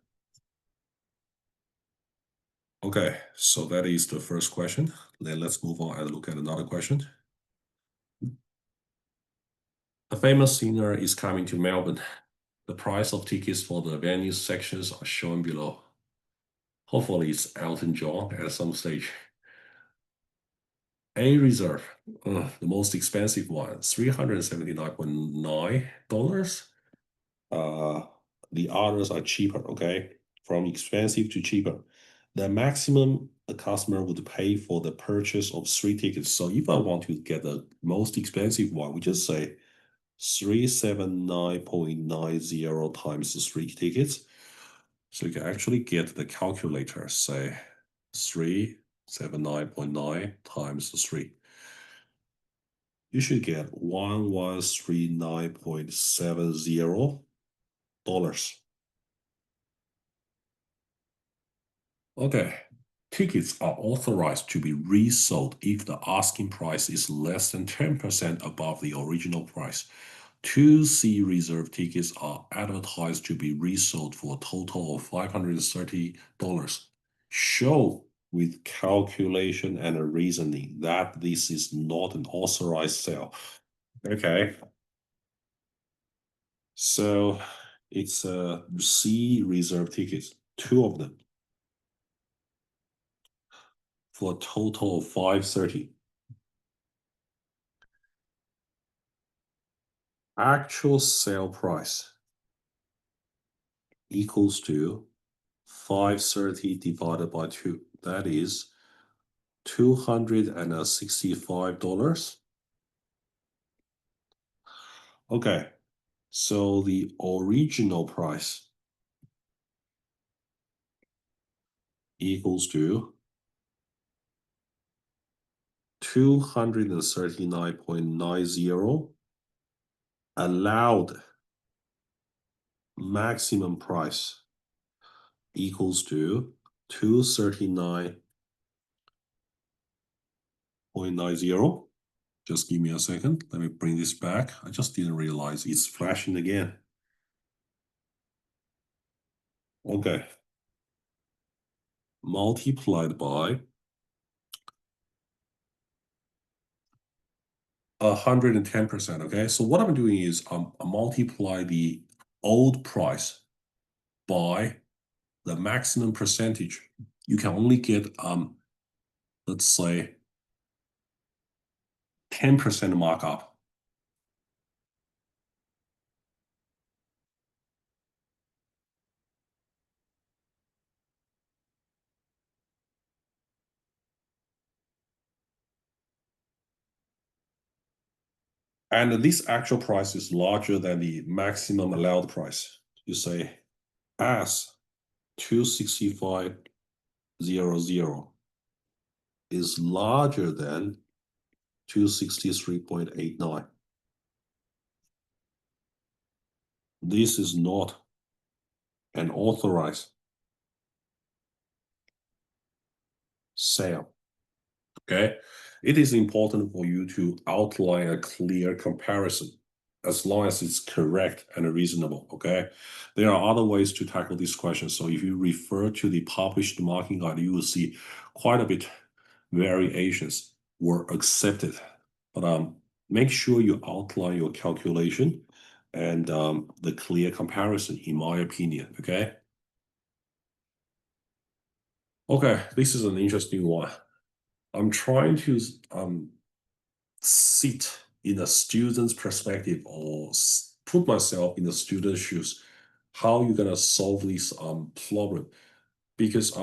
Okay, so that is the first question. Then let's move on and look at another question. A famous singer is coming to Melbourne. The price of tickets for the venue sections are shown below. Hopefully it's Elton John at some stage. A reserve, the most expensive one, $379.9. The others are cheaper, okay? From expensive to cheaper. The maximum a customer would pay for the purchase of 3 tickets. So if I want to get the most expensive one, we just say 379.90 times 3 tickets. So you can actually get the calculator, say 379.9 times 3. You should get $1139.70. Okay, Tickets are authorized to be resold if the asking price is less than 10% above the original price. 2C reserve tickets are advertised to be resold for a total of $530. Show with calculation and a reasoning that this is not an authorized sale. Okay. So it's C reserve tickets, two of them, for a total of $530. Actual sale price equals to 530 divided by 2. That is $265. Okay, so the original price equals to 239.90. Allowed maximum price equals to 239.90. Just give me a second. Let me bring this back. I just didn't realize it's flashing again. Okay. Multiplied by 110%. Okay. So what I'm doing is I multiply the old price by the maximum percentage. You can only get let's say 10% markup. And this actual price is larger than the maximum allowed price. You say as 265.00 is larger than 263.89. This is not an authorized sale. Okay. It is important for you to outline a clear comparison as long as it's correct and reasonable. Okay. There are other ways to tackle this question. So if you refer to the published marking guide, you will see quite a bit variations were accepted. But make sure you outline your calculation and the clear comparison, in my opinion. Okay. Okay, this is an interesting one. I'm trying to sit in a student's perspective or put myself in the student's shoes. How you gonna solve this problem? Because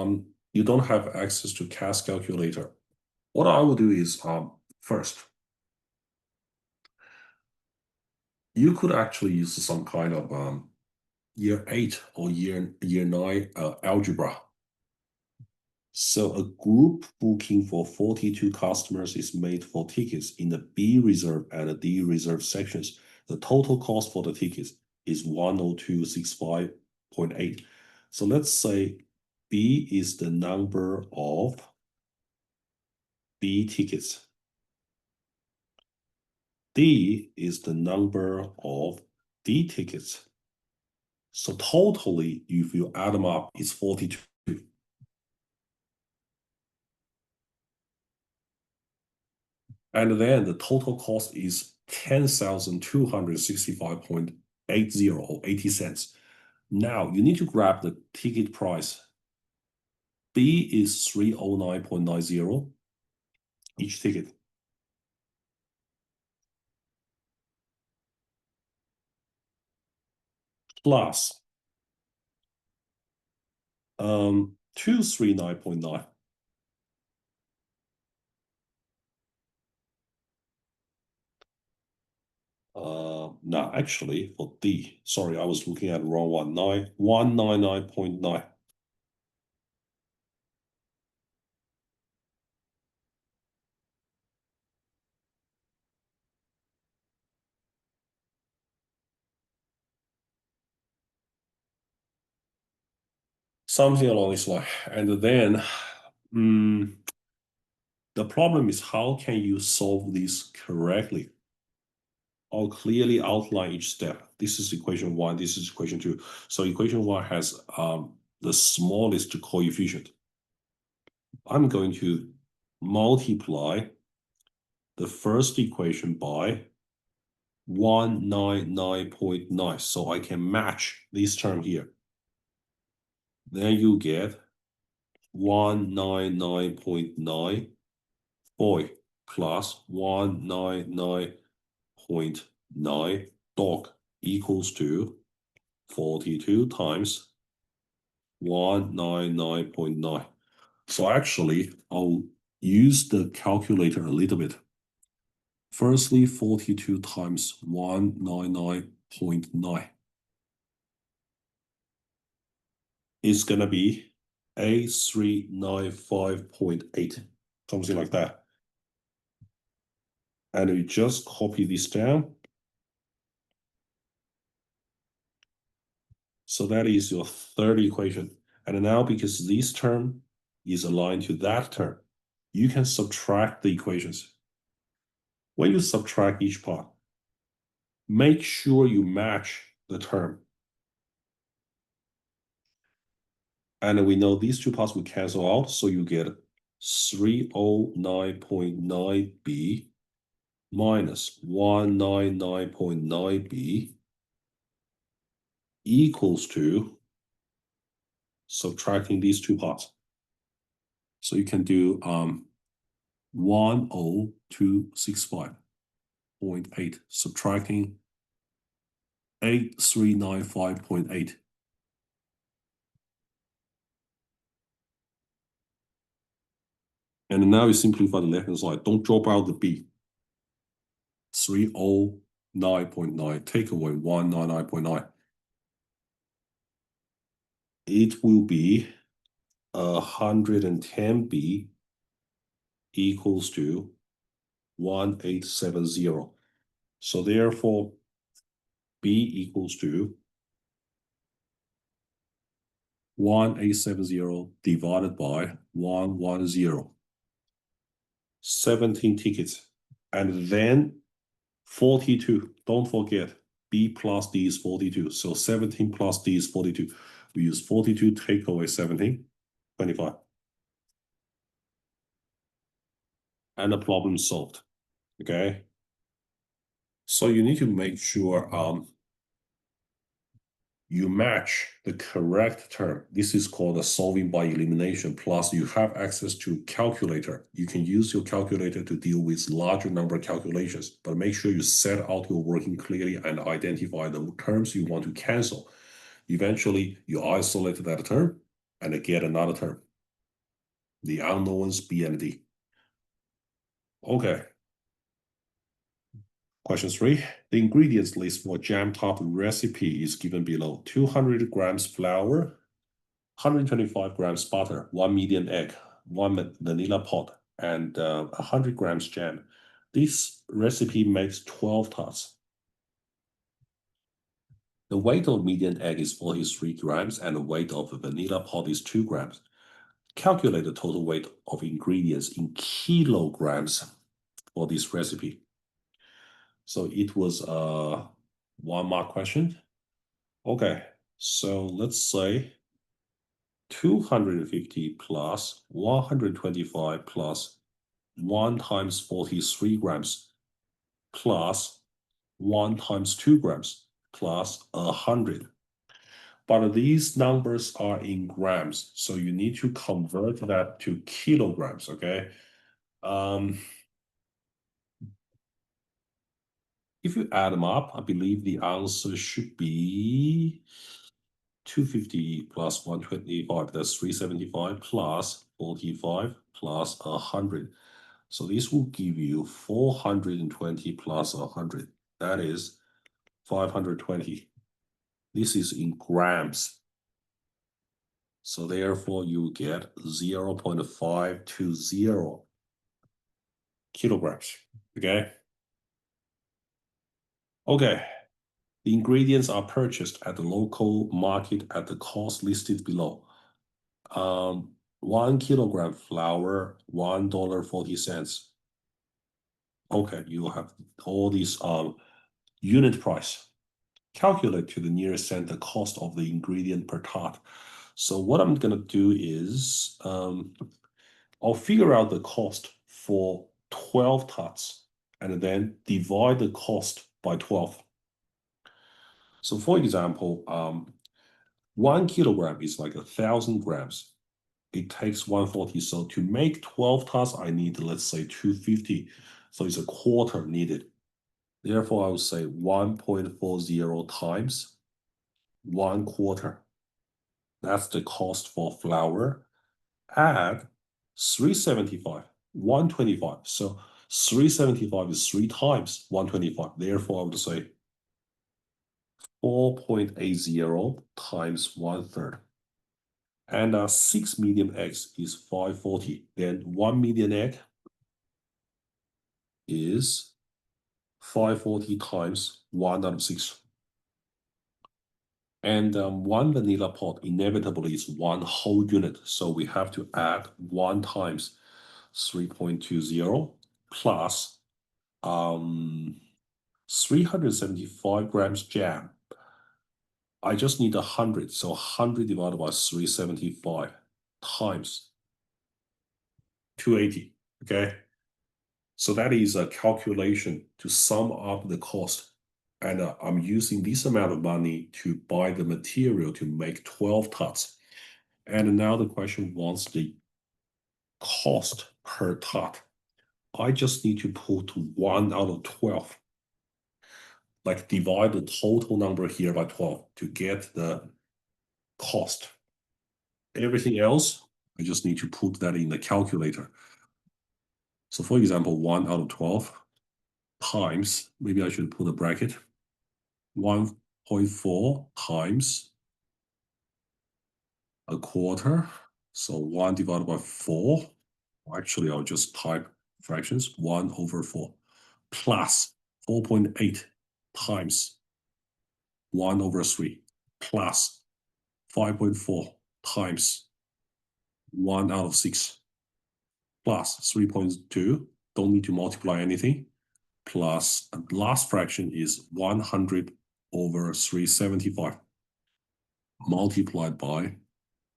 you don't have access to CAS calculator. What I will do is first, you could actually use some kind of year 8 or year 9 algebra. So a group booking for 42 customers is made for tickets in the B reserve and the D reserve sections. The total cost for the tickets is 10265.8. So let's say B is the number of B tickets. D is the number of D tickets. So totally, if you add them up, it's 42. And then the total cost is 10,265.80 or 80 cents. Now you need to grab the ticket price. B is 309.90 each ticket. Plus 239.9. No, actually for D, sorry, I was looking at the wrong one. 199.9. Something along this line. And then The problem is how can you solve this correctly? I'll clearly outline each step. This is equation 1, this is equation 2. So equation 1 has the smallest coefficient. I'm going to multiply the first equation by 199.9, so I can match this term here. Then you get 199.9 plus 199.9 dog equals to 42 times 199.9. So actually, I'll use the calculator a little bit. Firstly, 42 times 199.9 is going to be 8395.8, something like that. And we just copy this down. So that is your third equation. And now because this term is aligned to that term, you can subtract the equations. When you subtract each part, make sure you match the term. And we know these two parts will cancel out, so you get 309.9b minus 199.9b equals to subtracting these two parts. So you can do 10265.8 subtracting 8395.8. And now you simplify the left-hand side. Don't drop out the b. 309.9, take away 199.9. It will be 110b equals to 1870. So therefore, b equals to 1870 divided by 110. 17 tickets. And then 42. Don't forget, b plus d is 42. So 17 plus d is 42. We use 42, take away 17, 25. And the problem solved. Okay. So you need to make sure you match the correct term. This is called a solving by elimination. Plus, you have access to calculator. You can use your calculator to deal with larger number calculations, but make sure you set out your working clearly and identify the terms you want to cancel. Eventually, you isolate that term and get another term. The unknowns B and D. Okay. Question 3. The ingredients list for jam top recipe is given below. 200 grams flour, 125 grams butter, 1 medium egg, 1 vanilla pod, and 100 grams jam. This recipe makes 12 tarts. The weight of medium egg is 43 grams, and the weight of the vanilla pod is 2 grams. Calculate the total weight of ingredients in kilograms for this recipe. So it was a 1-mark question. Okay, so let's say 250 plus 125 plus 1 times 43 grams plus 1 times 2 grams plus 100. But these numbers are in grams, so you need to convert that to kilograms, okay? If you add them up, I believe the answer should be 250 plus 125, that's 375 plus 45 plus 100. So this will give you 420 plus 100. That is 520. This is in grams. So therefore you get 0.520 kilograms, okay? Okay, the ingredients are purchased at the local market at the cost listed below. 1 kilogram flour, $1.40. Okay, you have all these unit price. Calculate to the nearest cent the cost of the ingredient per tot. So what I'm gonna do is I'll figure out the cost for 12 tots and then divide the cost by 12. So for example, 1 kilogram is like 1,000 grams. It takes 140. So to make 12 tots, I need, let's say, 250. So it's a quarter needed. Therefore, I would say 1.40 times 1 quarter. That's the cost for flour. Add 375, 125. So 375 is 3 times 125. Therefore, I would say 4.80 times 1/3. And 6 medium eggs is 540. Then 1 million egg is 540 times 1 out of 6. And 1 vanilla pot inevitably is 1 whole unit. So we have to add 1 times 3.20 plus 375 grams jam. I just need 100. So 100 divided by 375 times 280. Okay. So that is a calculation to sum up the cost. And I'm using this amount of money to buy the material to make 12 tots. And now the question wants the cost per tot. I just need to put 1 out of 12. Like divide the total number here by 12 to get the cost. Everything else, I just need to put that in the calculator. So for example, 1 out of 12 times, maybe I should put a bracket, 1.4 times a quarter. So 1 divided by 4. Actually, I'll just type fractions, 1/4 plus 4.8 times 1/3 plus 5.4 times 1 out of 6 plus 3.2. Don't need to multiply anything. Plus last fraction is 100/375 multiplied by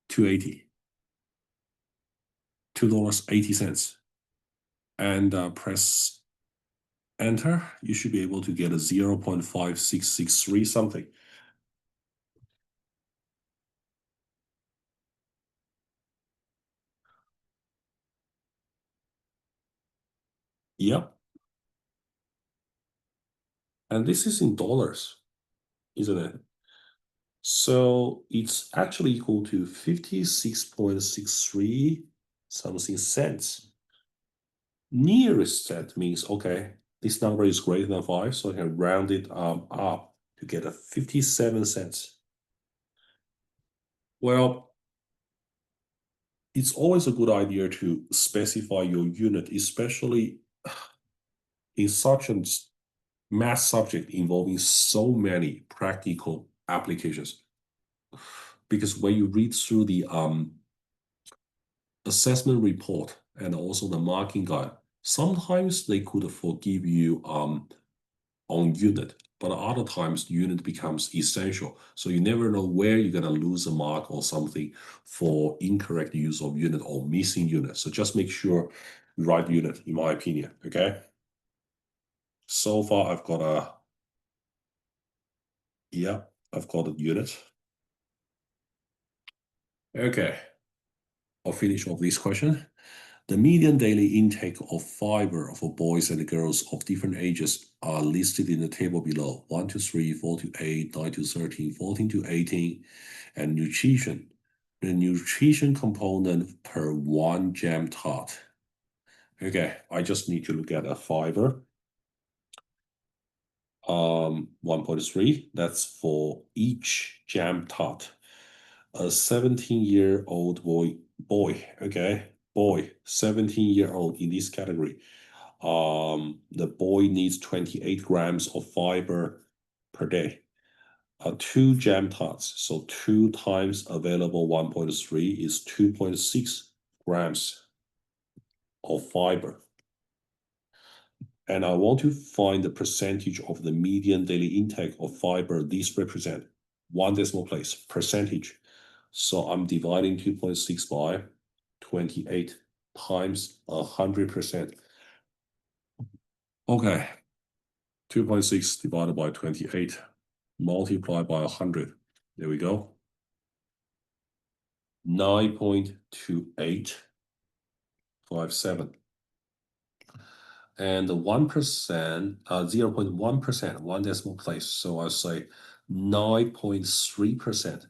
280. $2.80. And press enter. You should be able to get a 0.5663 something. Yep. And this is in dollars, isn't it? So it's actually equal to 56.63 something cents. Nearest cent means, okay, this number is greater than 5, so I can round it up to get a 57 cents. Well, it's always a good idea to specify your unit, especially in such a math subject involving so many practical applications. Because when you read through the assessment report and also the marking guide, sometimes they could forgive you on unit, but other times unit becomes essential. So you never know where you're gonna lose a mark or something for incorrect use of unit or missing unit. So just make sure you write unit, in my opinion, okay? So far I've got a, yeah, I've got a unit. Okay, I'll finish off this question. The median daily intake of fiber for boys and girls of different ages are listed in the table below: 1 to 3, 4 to 8, 9 to 13, 14 to 18, and nutrition. The nutrition component per 1 jam tot. Okay, I just need to look at a fiber. 1.3, that's for each jam tot. A 17-year-old boy, okay, boy, 17-year-old in this category. The boy needs 28 grams of fiber per day. 2 jam tots, so 2 times available 1.3 is 2.6 grams of fiber. And I want to find the percentage of the median daily intake of fiber these represent. 1 decimal place, percentage. So I'm dividing 2.6 by 28 times 100%. Okay, 2.6 divided by 28 multiplied by 100. There we go. 9.2857. And the 1%, 0.1%, 1 decimal place. So I say 9.3%,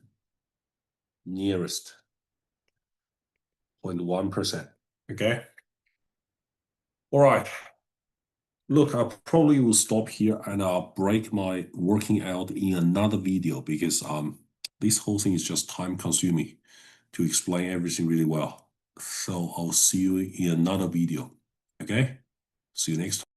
nearest 0.1%. Okay. All right. Look, I probably will stop here and I'll break my working out in another video because this whole thing is just time consuming to explain everything really well. So I'll see you in another video. Okay? See you next time.